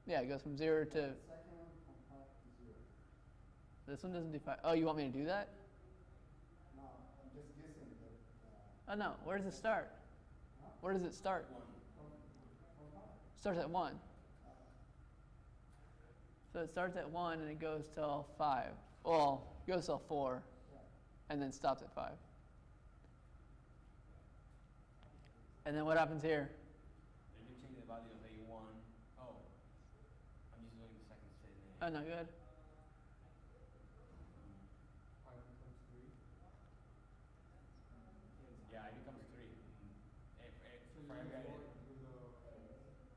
Yeah, it goes from 0 to. The second one from 5 to 0. This one doesn't do 5. Oh, you want me to do that? No, I'm just guessing that. Oh no. Where does it start? Huh? Where does it start? From 5. Starts at 1. So it starts at 1 and it goes till 5. Well, it goes till 4 Yeah. and then stops at 5. And then what happens here? You can change the value of A1. Oh, I'm just doing the second statement. Oh, no, good. I becomes 3. Yeah, it becomes 3. So For you every use item. 1 to the.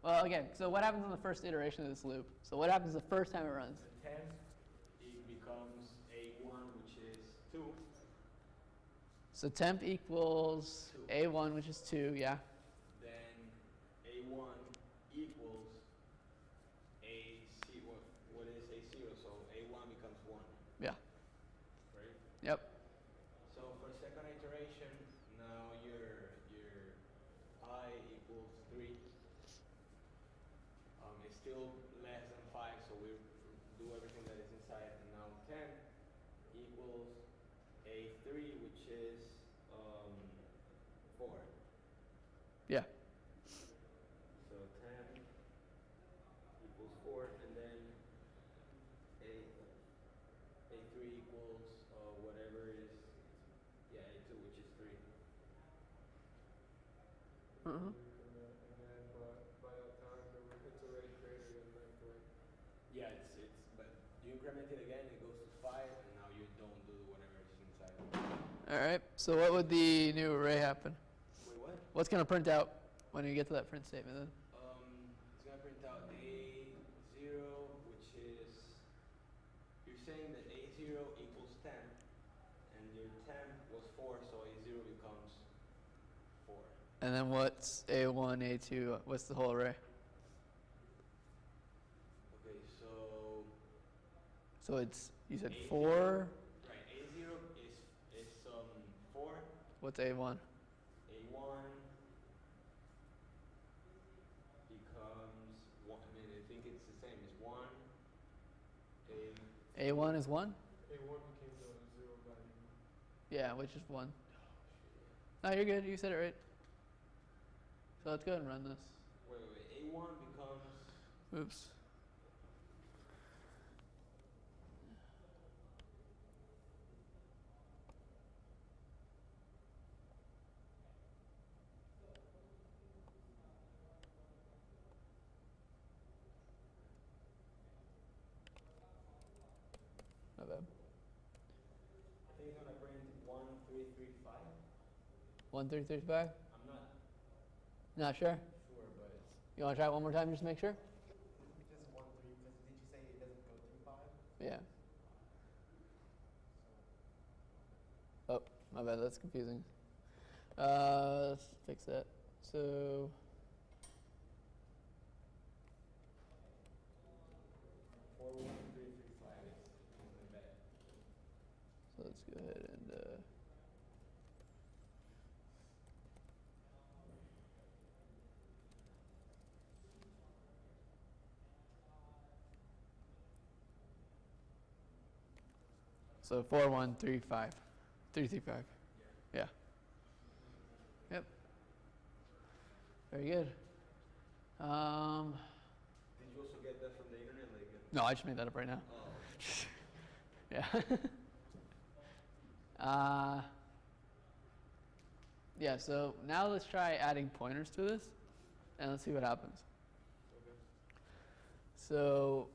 Well, okay, so what happens on the first iteration of this loop? So what happens the first time it runs? The 10th, it becomes A1, which is 2. So temp equals A1, which is 2, yeah. Then A1 equals AC, what is A0? So A1 becomes 1, Yeah. right? Yep. So for second iteration, now your I equals 3. It's still less than 5, so we do everything that is inside. And now 10 equals A3, which is 4. Yeah. So 10 equals 4, and then A3 equals whatever is, yeah, A2, which is 3. Uh-huh. And then, but by that time, it's already greater than length, right? Yeah, it's but you increment it again, it goes to 5, and now you don't do whatever is inside. All right, so what would the new array happen? Wait, what? What's going to print out when you get to that print statement then? It's gonna print out A And then what's A1, A2? What's the whole array? Okay, so So it's, you said A0, 4. right? A0 is 4. What's A1? A1 becomes 1. I mean, I think it's the same. It's 1. A. A1 is 1? A1 became the 0 value. Yeah, which is 1. No, you're good. You said it right. So let's go ahead and run this. Wait. A1 becomes. Oops. My bad. I think it's gonna print 1335. 1335? I'm not Not sure. sure, but You want to try it one more time just to make sure? Just 1, 3, because did you say it doesn't go through 5? Yeah. Oh, my bad. That's confusing. Let's fix that. So 41335 is my bad. So let's go ahead and so 4135. 335. Yeah. Yep. Very good. Did you also get that from the internet? No, I just made that up right now. Oh. Yeah. Yeah, so now let's try adding pointers to this, and let's see what happens. Okay. So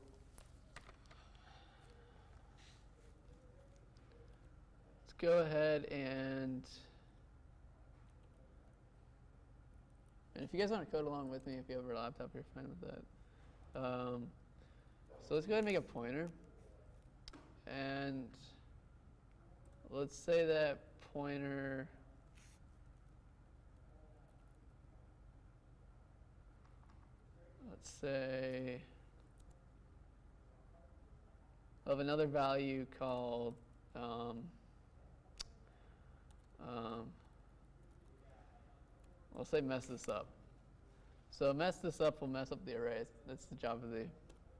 let's go ahead and if you guys want to code along with me, if you have a laptop, you're fine with that. So let's go ahead and make a pointer. And let's say that pointer let's say of another value called we'll say mess this up. So mess this up will mess up the array. That's the job of the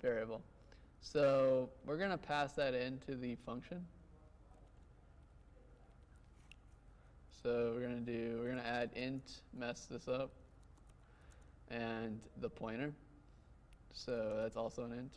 variable. So we're going to pass that into the function. So we're going to add int mess this up and the pointer. So that's also an int.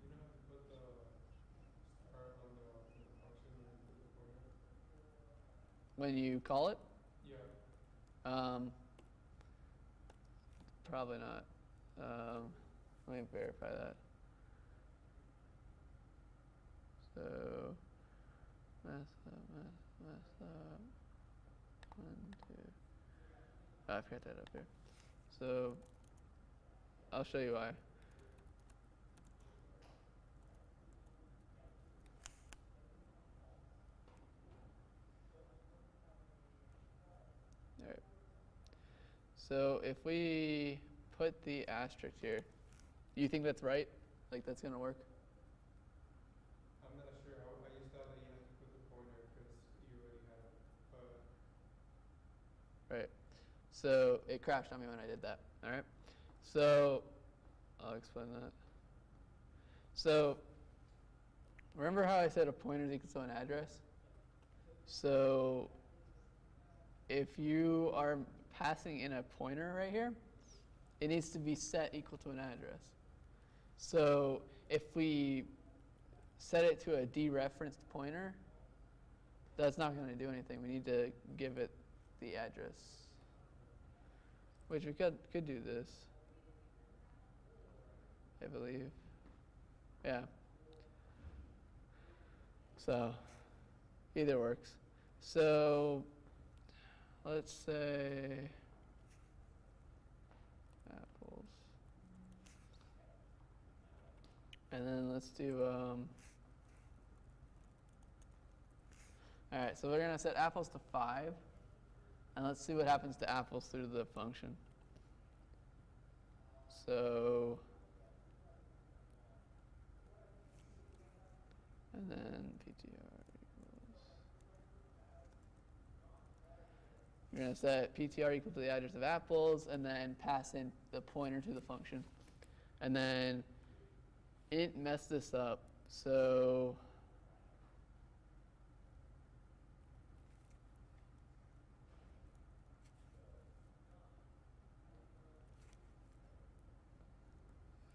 You don't have to put the star on the function when you put the pointer. When you call it, Yeah. probably not. Let me verify that. So mess up. 1, 2. Oh, I forgot that up here. So I'll show you why. All right. So if we put the asterisk here, you think that's right? Like that's gonna work? I'm not sure. I just thought that you had to put the pointer because you already had. Right. So it crashed on me when I did that. All right. So I'll explain that. So remember how I said a pointer is equal to an address? So if you are passing in a pointer right here, it needs to be set equal to an address. So if we set it to a dereferenced pointer, that's not going to do anything. We need to give it the address, which we could do this, I believe. Yeah. So either works. So let's say apples. And then let's do, all right, so we're gonna set apples to 5, and let's see what happens to apples through the function. So, and then PTR equals, we're gonna set PTR equal to the address of apples, and then pass in the pointer to the function. And then int mess this up, so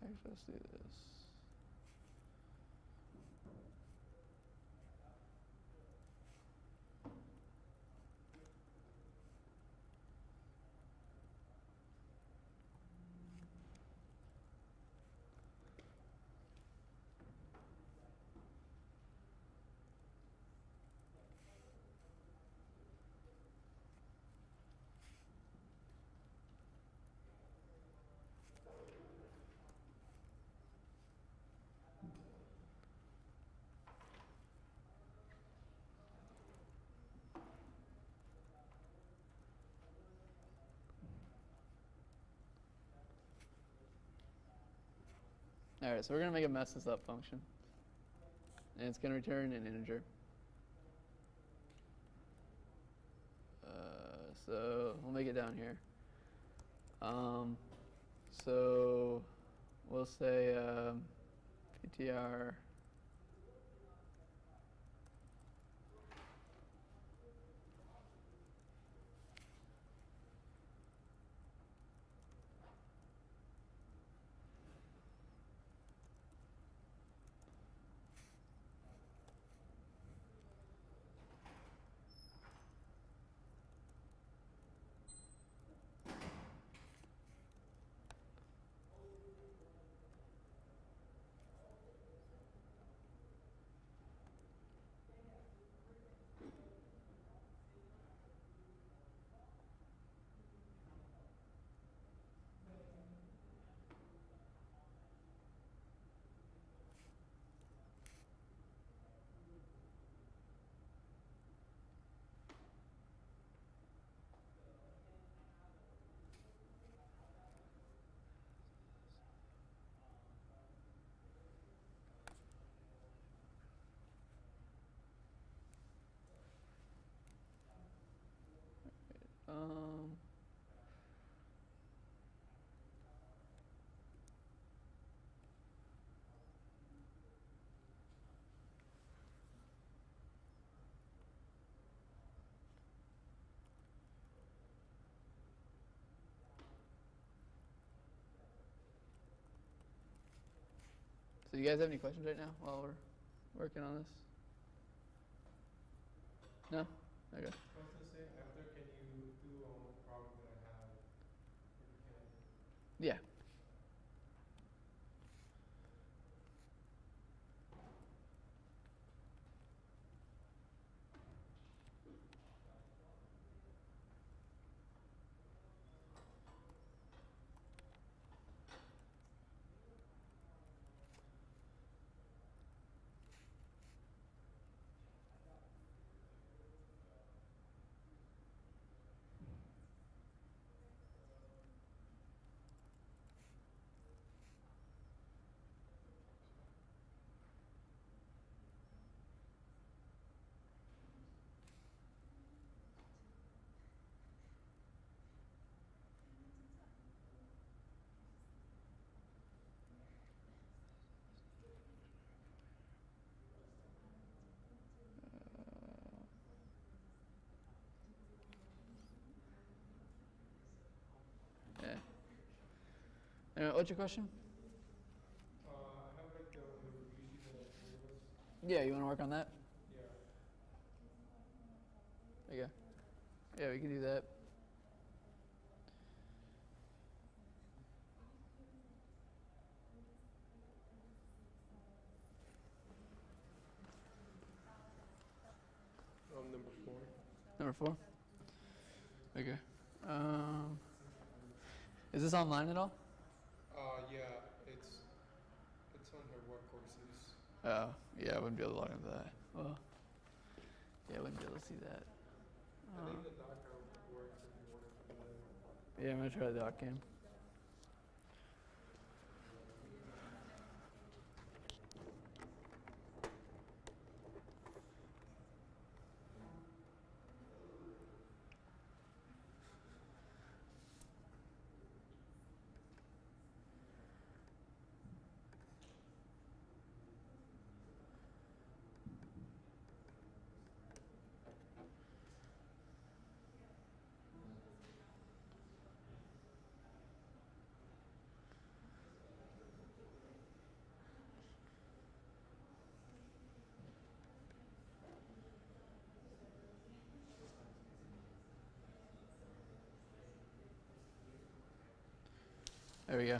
actually let's do this. All right, so we're gonna make a mess this up function, and it's gonna return an integer. So we'll make it down here. So we'll say PTR So you guys have any questions right now while we're working on this? No? Okay. I was gonna say, after, can you do a problem that I have? If you can. Yeah. Yeah. Anyway, what's your question? I have like the review sheet that you gave us. Yeah, you want to work on that? Yeah. There you go. Yeah, we can do that. Number 4. Number 4. Okay. Is this online at all? Yeah, it's on her web courses. Oh, yeah, I wouldn't be able to log into that. Well, yeah, I wouldn't be able to see that. I think the docker works if you wanted to do that. Yeah, I'm gonna try the doc game. There we go.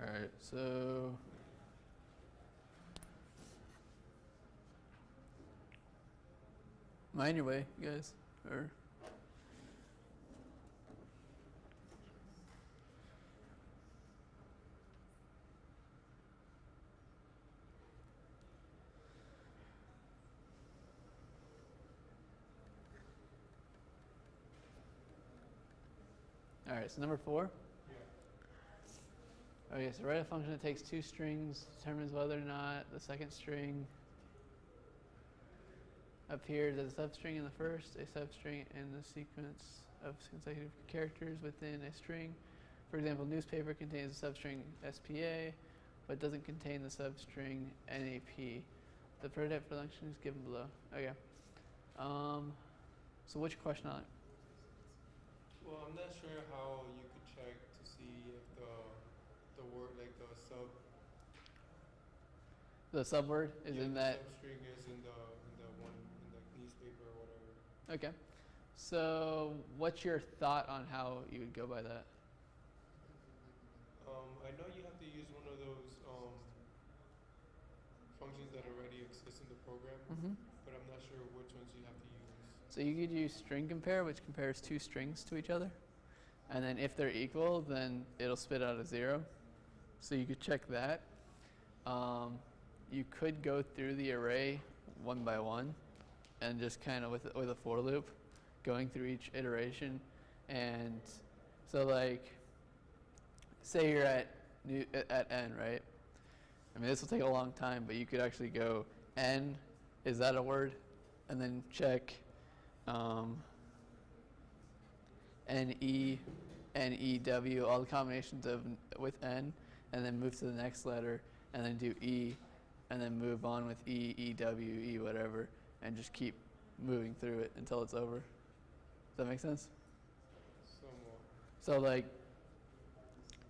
All right, so mind your way, you guys, or all right. So number 4. Okay, so write a function that takes 2 strings, determines whether or not the second string appears as a substring in the first, a substring in the sequence of consecutive characters within a string. For example, newspaper contains the substring SPA, but doesn't contain the substring NAP. The prototype function is given below. Okay. So what's your question on it? Well, I'm not sure how you could check to see if the word like the The subword is in that. substring is in the one in the newspaper or whatever. Okay. So what's your thought on how you would go by that? I know you have to use one of those functions that already exist in the program, but I'm not sure which ones you have to use. So you could use string compare, which compares 2 strings to each other. And then if they're equal, then it'll spit out a 0. So you could check that. You could go through the array one by one and just kind of with a for loop going through each iteration. And so like, say you're at n, right? I mean, this will take a long time, but you could actually go n, is that a word? And then check NE, NEW, all the combinations of with N, and then move to the next letter, and then do E, and then move on with E, EW, E, whatever, and just keep moving through it until it's over. Does that make sense? Somewhat. So like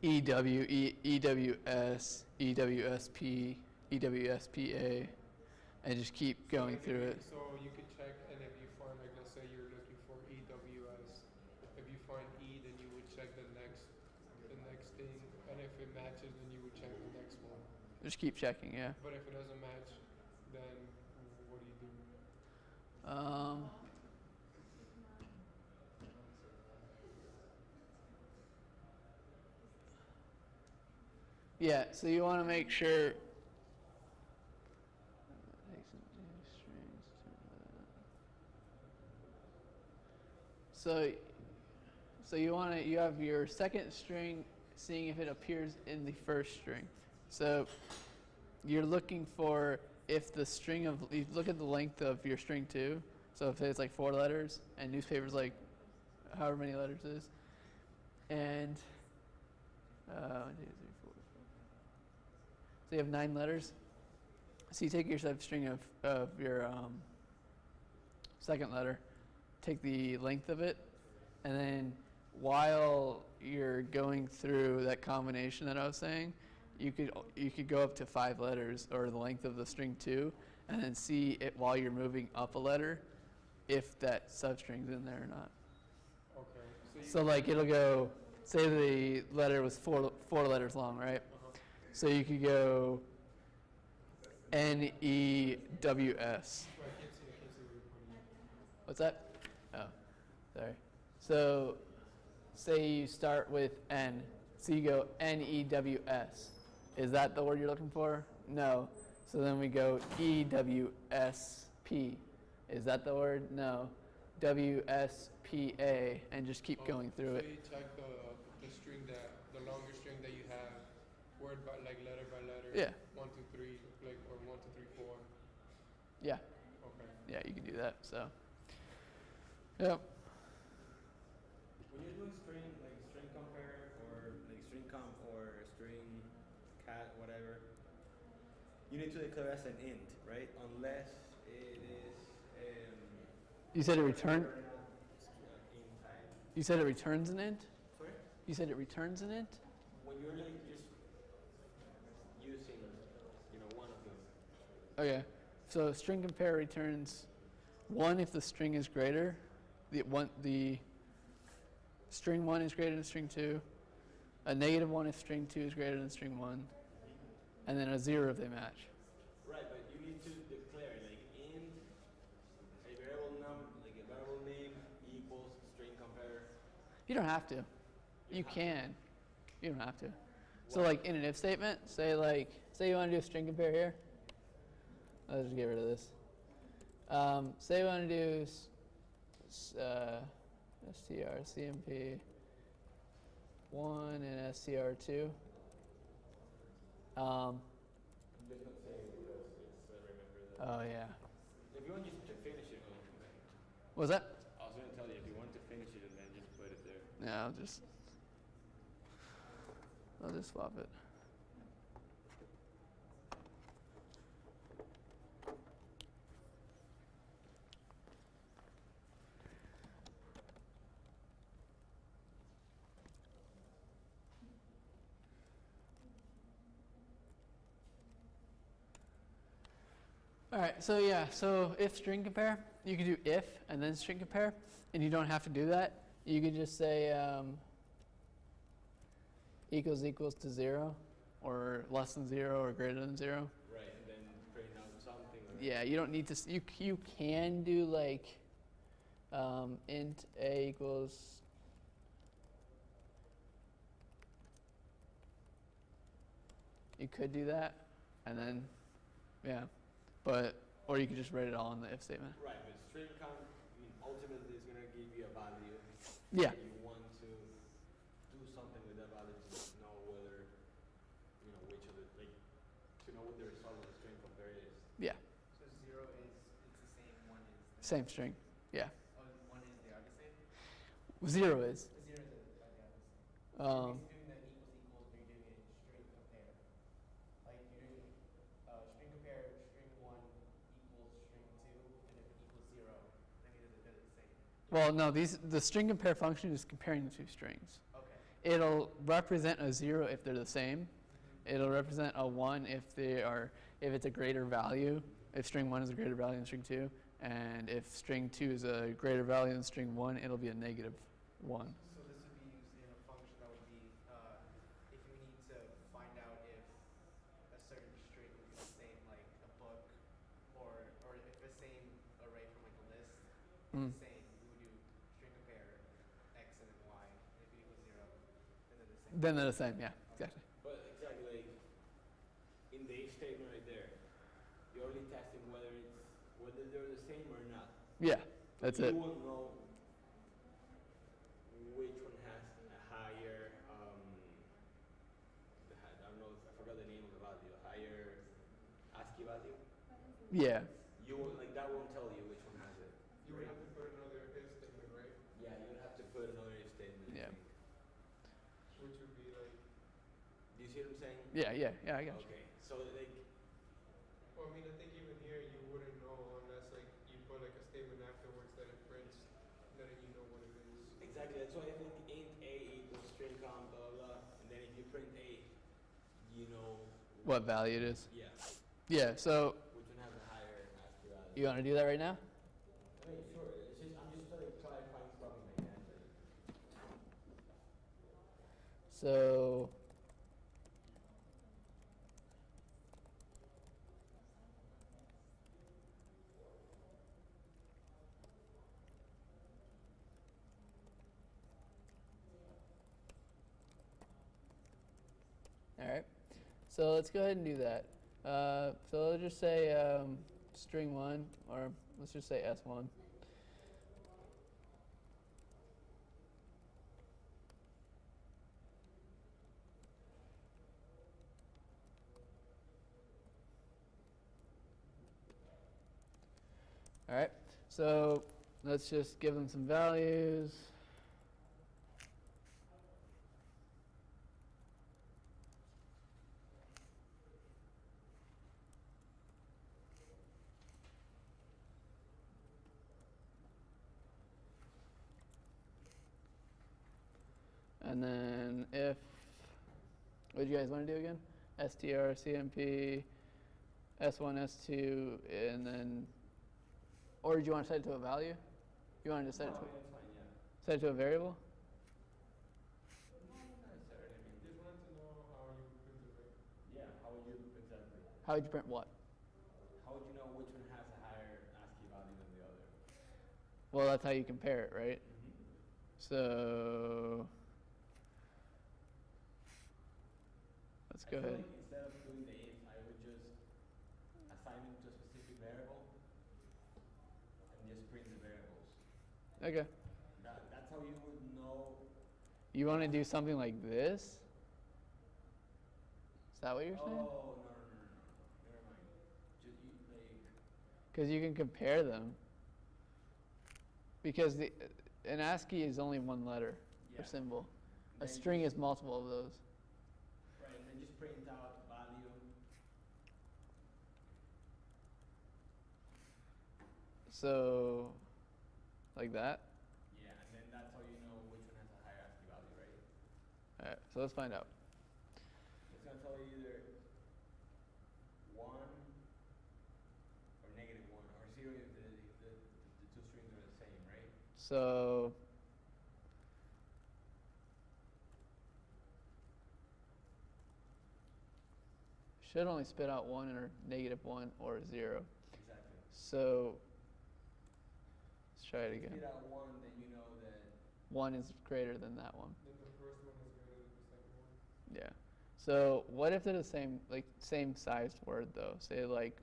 EW, EWS, EWSP, EWSPA, and just keep going through it. So you could check, and if you find, like, let's say you're looking for EWS, if you find E, then you would check the next thing, and if it matches, then you would check the next one. Just keep checking, yeah. But if it doesn't match, then what do you do? Yeah, so you want to make sure. So you have your second string, seeing if it appears in the first string. So you're looking for if the string of, you look at the length of your string 2. So if it's like 4 letters and newspaper's like however many letters it is, and 1, 2, 3, 4. So you have 9 letters. So you take your substring of your second letter, take the length of it, and then while you're going through that combination that I was saying, you could go up to 5 letters, or the length of the string 2, and then see it while you're moving up a letter if that substring's in there or not. Okay. So like it'll go, say the letter was 4 letters long, right? So you could go NEWS. I can't see What's that? Oh, sorry. So say you start with N. So you go NEWS. Is that the word you're looking for? No. So then we go EWSP. Is that the word? No. WSPA, and just keep going through so it. you check the string that, the longer string that you have, word by, like letter by letter. Yeah. 1, 2, 3, like, or 1, 2, 3, 4. Yeah. Okay. Yeah, you can do that. So, yep. When you're doing string, like string compare or like string comp or string cat, whatever, you need to declare as an int, right? Unless it is You said it returned. int type. You said it returns an int. Sorry? You said it returns an int. When you're like just using, one of them. Okay. So string compare returns 1 if the string is greater. The string 1 is greater than string 2. A -1 if string 2 is greater than string 1. And then a 0 if they match. Right, but you need to declare like int a variable like a variable name equals string compare. You don't have to. You can. You don't have to. So like in an if statement, say you want to do a string compare here. I'll just get rid of this. Say you want to do strcmp 1 and str2. I'm just not saying it because it's remember that. Oh yeah. If you want just to finish it, What was that? I was going to tell you if you want to finish it and then just put it there. Yeah, I'll just swap it. All right, so yeah, so if string compare, you can do if and then string compare, and you don't have to do that. You could just say equals to 0, or less than 0, or greater than 0. Right, and then print out something. Or Yeah, you don't need to. You can do like int a equals. You could do that, and then yeah. Or you could just write it all in the if statement. Right, but string count, ultimately is going to give you a value. Yeah. And you want to do something with that value to know whether, which of the, to know what the result of the string compare is. Yeah. So 0 is, it's the same, 1 is the Same string. Yeah. Oh, 1 is the opposite? 0 is. 0 is the opposite. Um, You're doing the equals, but you're doing it string compare. Like you're doing string compare, string 1 equals string 2, and if it equals 0, that means they're the same. well, no, the string compare function is comparing the two strings. Okay. It'll represent a 0 if they're the same. It'll represent a 1 if it's a greater value, if string 1 is a greater value than string 2, and if string 2 is a greater value than string 1, it'll be a -1. So this would be used in a function that would be if you need to find out if a certain string is the same, like a book, or if the same array from like a list is the same, we would do string compare x and then y, and if it equals 0, then they're the same. Then they're the same, yeah, exactly. But exactly, like, in the if statement right there, you're only testing whether they're the same or not. Yeah, that's it. You won't know which one has a higher, I don't know, I forgot the name of the value, a higher ASCII value. Yeah. You won't, like, that won't tell you which one has it. You would have to put another if statement, right? Yeah, you would have to put another if statement. I Yeah. think. Which would be like, Do you see what I'm saying? Yeah, I got you. Okay, so like, well, I mean, I think even here you wouldn't know unless like you put like a statement afterwards that it prints, letting you know what it is. exactly, that's why I think int a equals string count, blah, blah, blah, and then if you print a, you know. What value it is. Yeah, Yeah, so which one has a higher ASCII value. you want to do that right now? I mean, sure, I'm just like clarifying stuff in my head. So So let's go ahead and do that. So let's just say string 1, or let's just say S1. All right, so let's just give them some values. And then if, what do you guys want to do again? str, cmp, s1, s2, and then, or do you want to set it to a value? You want to just set it to, That's fine, yeah. set it to a variable? No, not necessarily. I mean, Just wanted to know how you print it, right? yeah, how would you, exactly. How would you print what? How would you know which one has a higher ASCII value than the other? Well, that's how you compare it, right? Mm-hmm. So let's go I feel ahead. like instead of doing the if, I would just assign it to a specific variable and just print the variables. Okay. That's how you would know. You want to do something like this? Is that what you're saying? Oh, no. Never mind. Just you, like, Because you can compare them. Because an ASCII is only one letter or yeah. symbol. A Then string just- is multiple of those. Right, and then just print out value. So, like that. Yeah, and then that's how you know which one has a higher ASCII value, right? All right. So let's find out. It's gonna tell you either 1 or -1 or 0 if the two strings are the same, right? So should only spit out 1 or -1 or 0. Exactly. So let's try it If you again. spit out 1, then you know that 1 is greater than that one. Then the first one is greater than the second one. Yeah. So what if they're the same, like same sized word though? Say like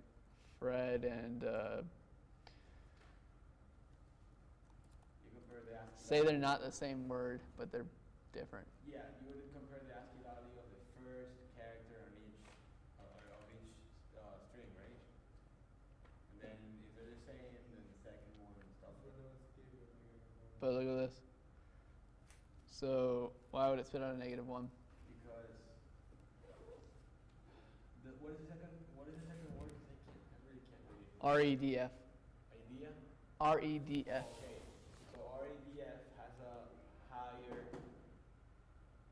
Fred and you compare the ASCII say value. they're not the same word, but they're different. Yeah, you would compare the ASCII value of the first character on each string, right? And then if they're the same, then the second one and stuff. So now it's gave a -1. But look at this. So why would it spit out a -1? Because what is the second word? 'Cause I really can't read it. REDF. Idea? REDF. Okay. So RADF has a higher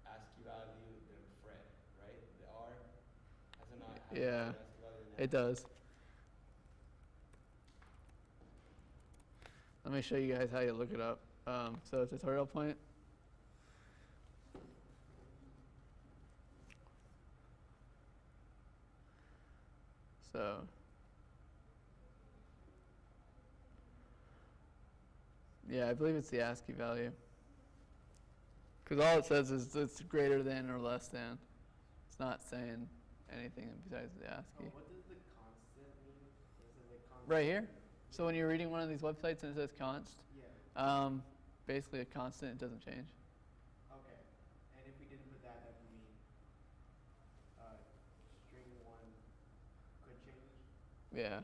ASCII value than Fred, right? The R has a higher Yeah, ASCII value than it does. Let me show you guys how you look it up. So tutorial point. So yeah, I believe it's the ASCII value. Because all it says is it's greater than or less than. It's not saying anything besides the Oh, ASCII. what does the constant mean? It says like constant. Right here. So when you're reading one of these websites and it says const, Yeah. basically a constant, it doesn't change. Okay. And if we didn't put that, that would mean string 1 could change. Yeah.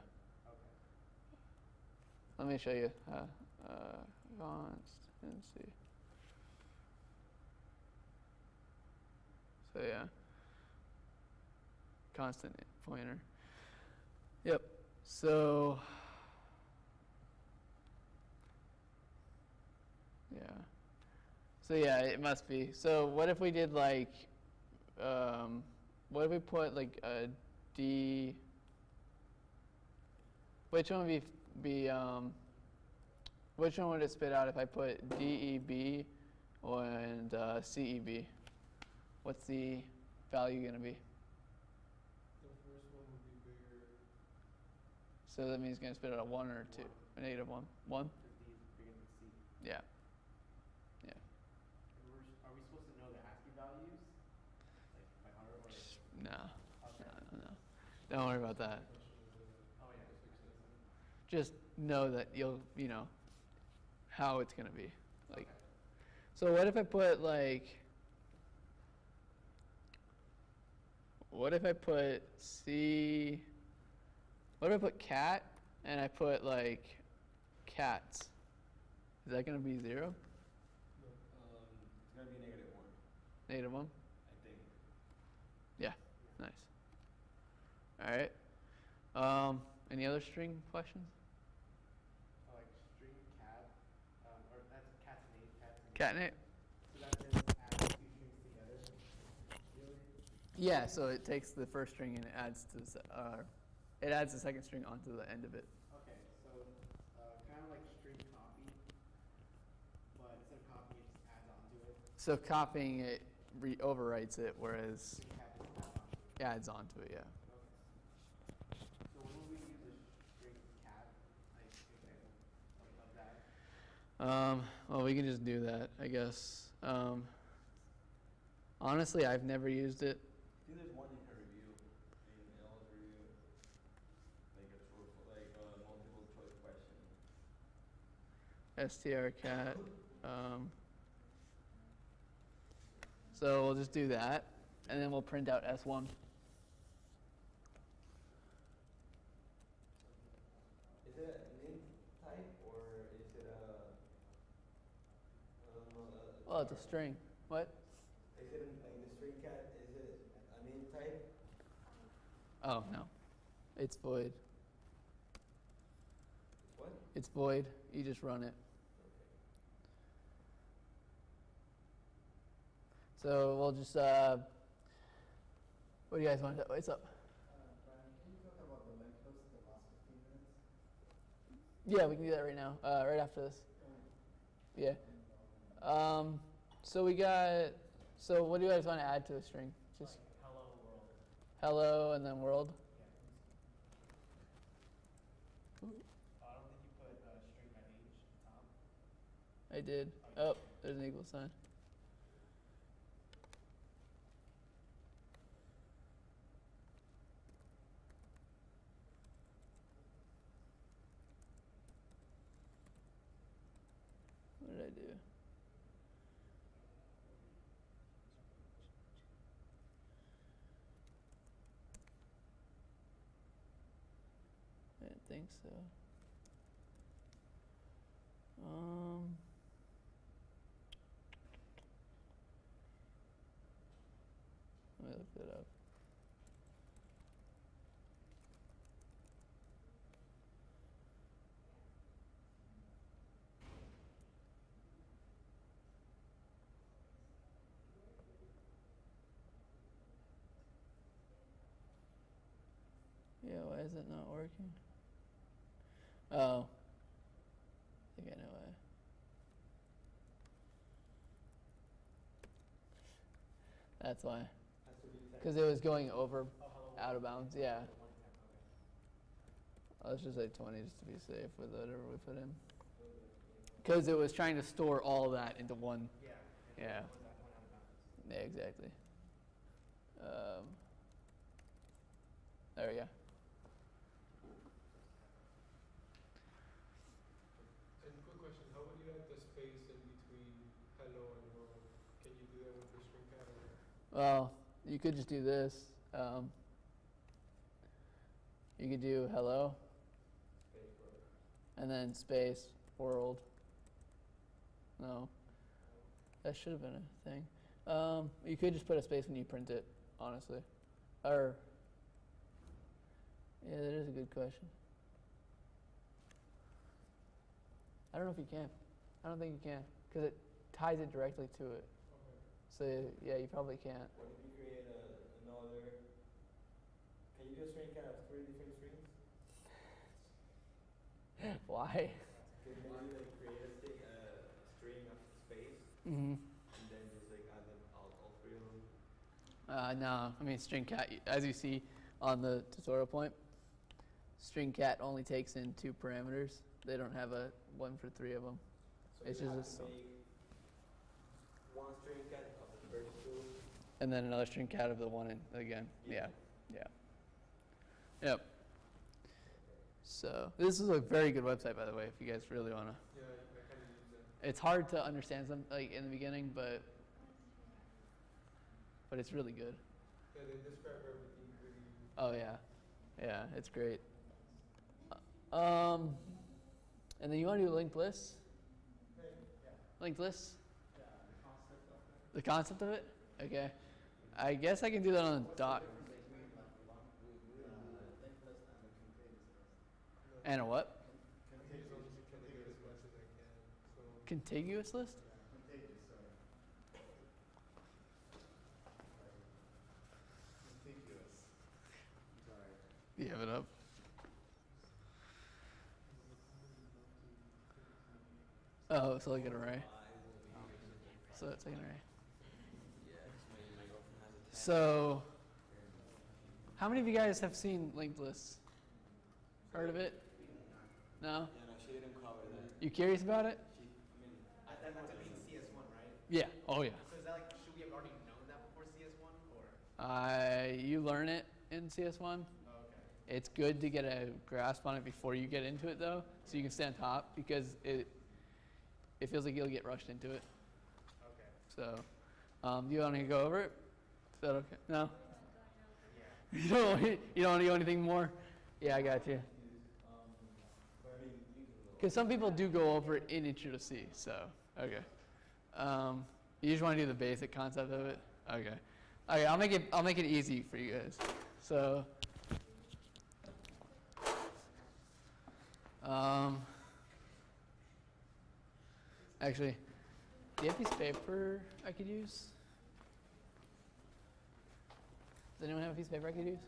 Okay. Let me show you. Constancy. So yeah. Constant pointer. Yep. So yeah. So yeah, it must be. So what if we did like what if we put like a D, which one would be which one would it spit out if I put DEB and CEB? What's the value going to be? The first one would be bigger. So that means it's going to spit out a 1 or 2, a -1. 1? Because D is bigger than C. Yeah. Yeah. And are we supposed to know the ASCII values? Like by heart or? No. Okay. Don't worry about that. Oh yeah. Just know that you'll, how it's gonna be. Like, Okay. so what if I put like, what if I put C, what if I put cat and I put like cats? Is that gonna be 0? It's gonna be -1, Negative 1? I think. Yeah, nice. All right. Any other string questions? So like string cat, or that's cats and eight, cats and Cat and eight? So that just adds two strings together, really? Yeah, so it takes the first string and it adds to it adds the second string onto the end of it. Okay, so kind of like string copy, but instead of copying it, just adds onto it. So copying it overwrites it, whereas String cat just adds onto it. adds onto it, yeah. Okay. So when will we use a string cat, like example of that? Well, we can just do that, I guess. Honestly, I've never used it. I think there's one you can review in L's review, like a true, like a multiple choice question. strcat. So we'll just do that, and then we'll print out S1. Is it an int type or is it Well, it's a string. What? Is it like the string cat? Is it an int type? Oh, no. It's void. What? It's void. You just run it. So we'll just, what do you guys want to, what's up? Brian, can you talk about the length of the last 15 minutes? Yeah, we can do that right now, right after this. Yeah. So we got, so what do you guys want to add to a string? Just Like hello world. hello and then world? Yeah. I don't think you put string by age at the top. I did. Oh, there's an equal sign. What did I do? I didn't think so. Let me look that up. Yeah, why is it not working? Oh. I think I know why. That's why. Has to be the Because it was going over Oh, hello world. out of bounds, yeah. Put 1 to 10, okay. Let's just say 20 just to be safe with whatever we put in. Because it was trying to store all that into one. Yeah. Yeah. Was that one out of bounds? Yeah, exactly. There we go. And quick question, how would you add the space in between hello and world? Can you do that with the string cat or? Well, you could just do this. You could do hello space world. and then space world. No, that should have been a thing. You could just put a space when you print it, honestly. Or, yeah, that is a good question. I don't know if you can. I don't think you can, because it ties it directly to it. So, yeah, you probably can't. What if you create another? Can you do a string cat of 3 different strings? Why? Can maybe like create a string of space Mm-hmm. and then just like add them all 3 of them? No, I mean string cat, as you see on the tutorial point, string cat only takes in 2 parameters. They don't have a one for 3 of them. So It's you just have a to make one string cat of the first 2. And then another string cat of the one and again. Yeah, yeah. Yep. So this is a very good website, by the way, if you guys really want to. Yeah, I kind of use that. It's hard to understand some like in the beginning, but it's really good. Yeah, they describe everything pretty. Oh yeah, yeah, it's great. And then you want to do linked lists? Linked lists? The concept of it? Okay. I guess I can do that on a doc. And a what? I just only trying to get as much as I can. So Contiguous list? Contiguous, sorry. Contiguous. Sorry. You have it up. Oh, so like an array. So it's like an array. So, how many of you guys have seen linked lists? Heard of it? No? Yeah, no, she didn't cover that. You curious about it? That's gonna be in CS1, right? Yeah. Oh yeah. So is that like, should we have already known that before CS1, or? You learn it in CS1. Oh, okay. It's good to get a grasp on it before you get into it, though, so you can stay on top because it feels like you'll get rushed into it. Okay. So, do you want to go over it? Is that okay? No. Yeah. You don't want to go anything more? Yeah, I got you. Because some people do go over it in Intro to C. So, okay. You just want to do the basic concept of it? Okay. Okay, I'll make it easy for you guys. So, actually, do you have a piece of paper I could use? Does anyone have a piece of paper I could use?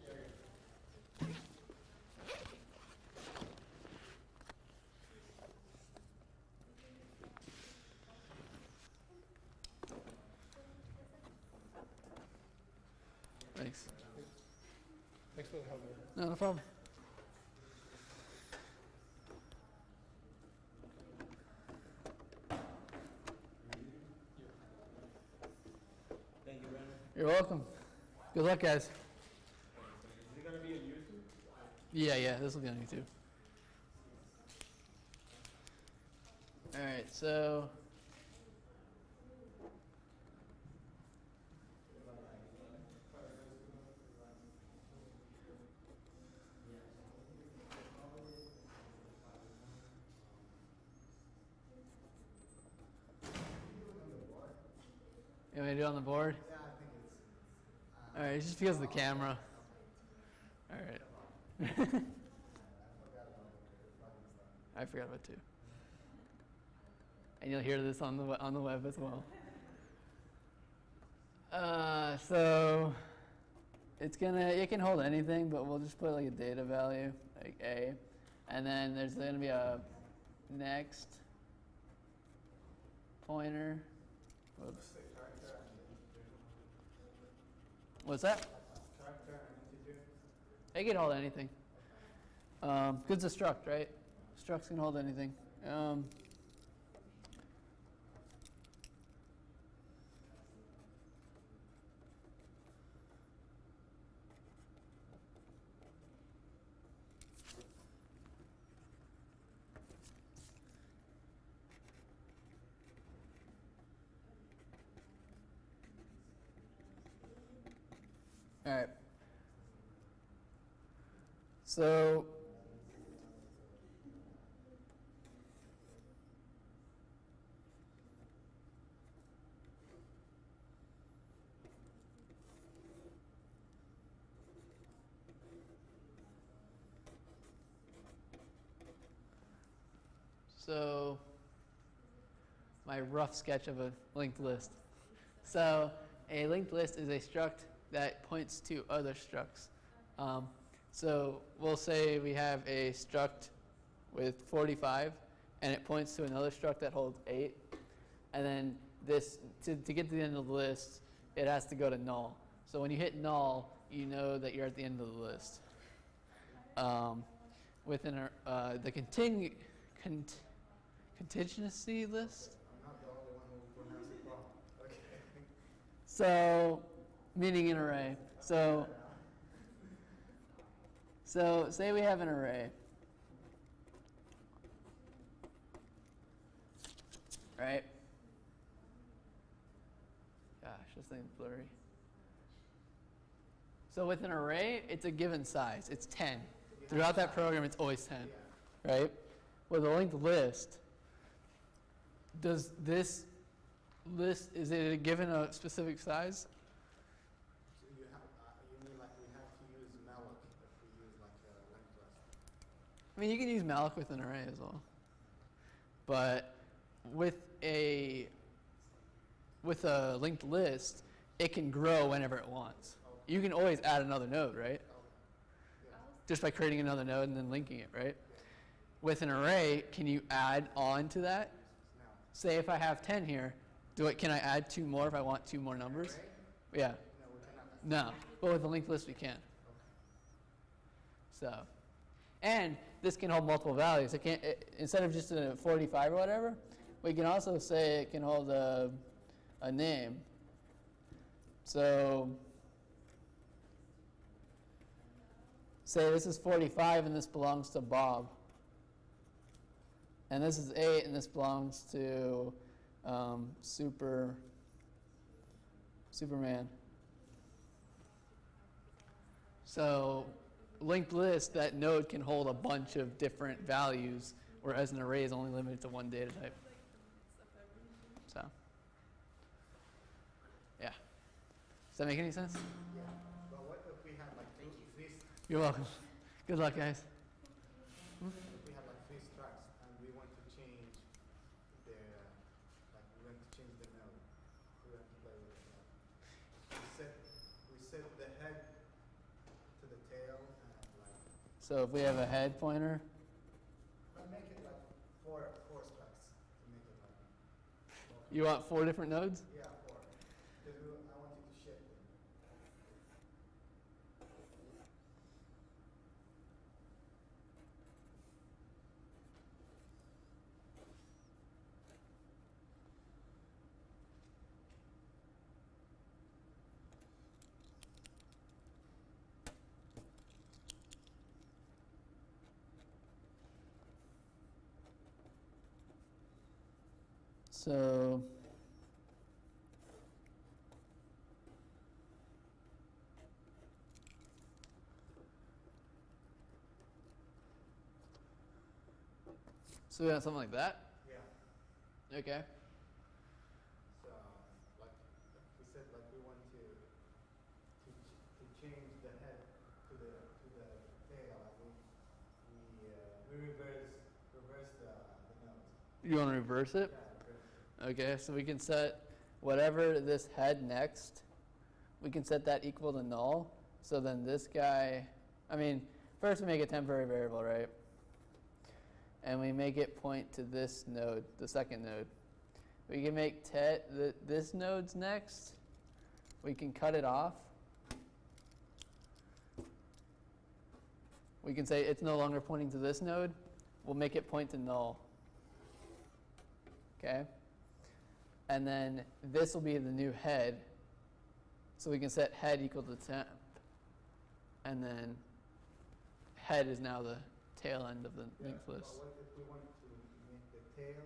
Thanks. thanks for the help, man. No problem. Thank you, Brennan. You're welcome. Good luck, guys. Is it gonna be on YouTube? Yeah, this will be on YouTube. All right, so you want me to do it on the board? Yeah, I think it's. All right, it's just because of the camera. All right. I forgot about it too. And you'll hear this on the web as well. So it can hold anything, but we'll just put like a data value, like A, and then there's gonna be a next pointer. Whoops. What's that? It can hold anything. 'Cause it's a struct, right? Structs can hold anything. All right. So my rough sketch of a linked list. So a linked list is a struct that points to other structs. So we'll say we have a struct with 45, and it points to another struct that holds 8. And then this, to get to the end of the list, it has to go to null. So when you hit null, you know that you're at the end of the list. Within the contingency list. I'm not the only one who has a problem. Okay. So, meaning an array. So So say we have an array, right? Gosh, this thing's blurry. So with an array, it's a given size. It's 10. Throughout that program, it's always 10, right? With a linked list, does this list, is it given a specific size? So you mean like we have to use malloc if we use like a linked list? I mean, you can use malloc with an array as well. But with a linked list, it can grow whenever it wants. You can always add another node, right? Just by creating another node and then linking it, right? With an array, can you add on to that? No. Say if I have 10 here, can I add 2 more if I want 2 more numbers? Array? Yeah. No, we cannot. No. But with a linked list, we can. So, and this can hold multiple values. Instead of just a 45 or whatever, we can also say it can hold a name. So, say this is 45 and this belongs to Bob. And this is 8 and this belongs to Superman. So linked list, that node can hold a bunch of different values, whereas an array is only limited to one data type. So, yeah. Does that make any sense? Yeah. But what if we have like three? You're welcome. Good luck, guys. If we have like 3 structs and we want to change the node, we have to play with the node. We set the head to the tail and like. So if we have a head pointer, But make it like four structs to make it like. you want 4 different nodes? Yeah, 4. Because I want you to shift it. So we got something like that? Yeah. Okay. So like we said, like we want to change the head to the tail, and we reverse the nodes. You want to reverse it? Yeah, reverse it. Okay, so we can set whatever this head next, we can set that equal to null. So then this guy, first we make a temporary variable, right? And we make it point to this node, the second node. We can make this node's next. We can cut it off. We can say it's no longer pointing to this node. We'll make it point to null. Okay? And then this will be the new head. So we can set head equal to temp. And then head is now the tail end of the linked list. What if we want to make the tail?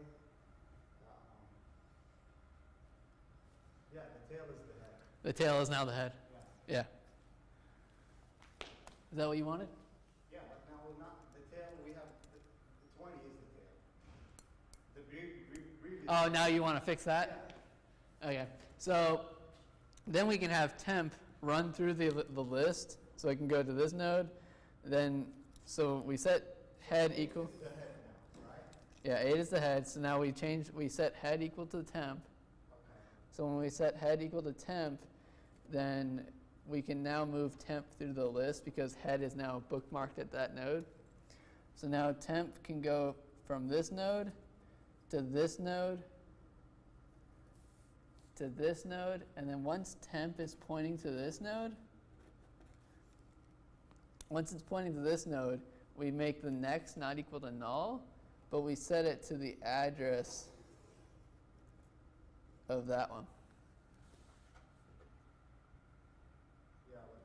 Yeah, the tail is the head. The tail is now the head. Yeah. Yeah. Is that what you wanted? Yeah, but now not the tail. We have the 20 is the tail. The previous. Oh, now you want to fix that? Yeah. Okay. So then we can have temp run through the list. So I can go to this node. Then, so we set head equal. This is the head now, right? Yeah, 8 is the head. So now we set head equal to temp. Okay. So when we set head equal to temp, then we can now move temp through the list because head is now bookmarked at that node. So now temp can go from this node to this node to this node, and then once temp is pointing to this node, we make the next not equal to null, but we set it to the address of that one. Yeah, but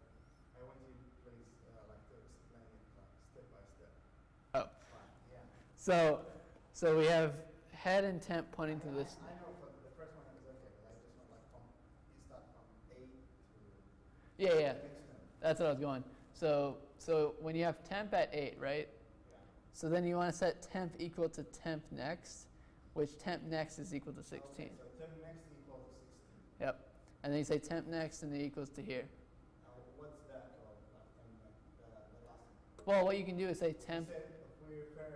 I want you please like to explain it. So we have head and temp pointing to this. I know for the first one is okay, but I just want like from, you start from 8 to Yeah, yeah. the next node. That's what I was going. So when you have temp at 8, right? So then you want to set temp equal to temp next, which temp next is equal to 16. Okay, so temp next equals to 16. Yep. And then you say temp next and it equals to here. What's that called? Temp next, the last one. Well, what you can do is say You temp. said if we refer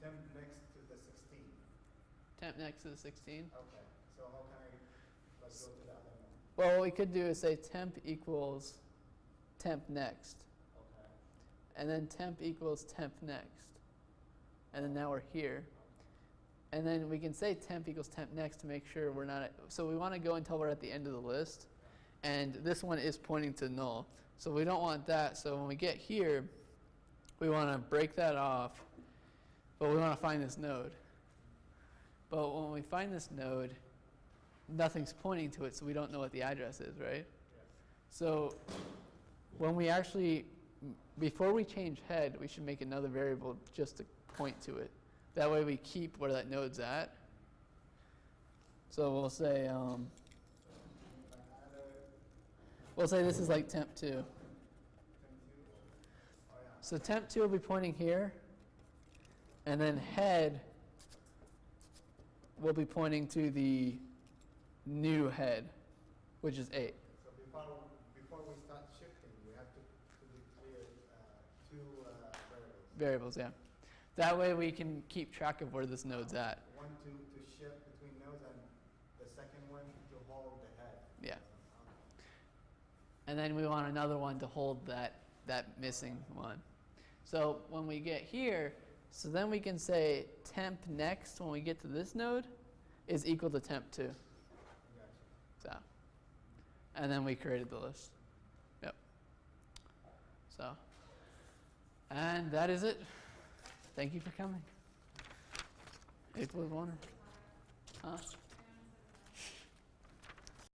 temp next to the 16. Temp next to the 16. Okay, so how can I like go to the other one? Well, what we could do is say temp equals temp next. Okay. And then temp equals temp next. And then now we're here. And then we can say temp equals temp next to make sure we're not at, so we want to go until we're at the end of the list. And this one is pointing to null. So we don't want that. So when we get here, we want to break that off. But we want to find this node. But when we find this node, nothing's pointing to it, so we don't know what the address is, right? So when we actually, before we change head, we should make another variable just to point to it. That way we keep where that node's at. So we'll say this is like temp 2. So temp 2 will be pointing here, and then head will be pointing to the new head, which is 8. So before we start shifting, we have to declare two variables. Variables, yeah. That way we can keep track of where this node's at. One to shift between nodes, and the second one to hold the head. Yeah. And then we want another one to hold that missing one. So when we get here, so then we can say temp next when we get to this node is equal to temp 2. Gotcha. So, and then we created the list. Yep. So, and that is it. Thank you for coming. It was wonderful. Huh?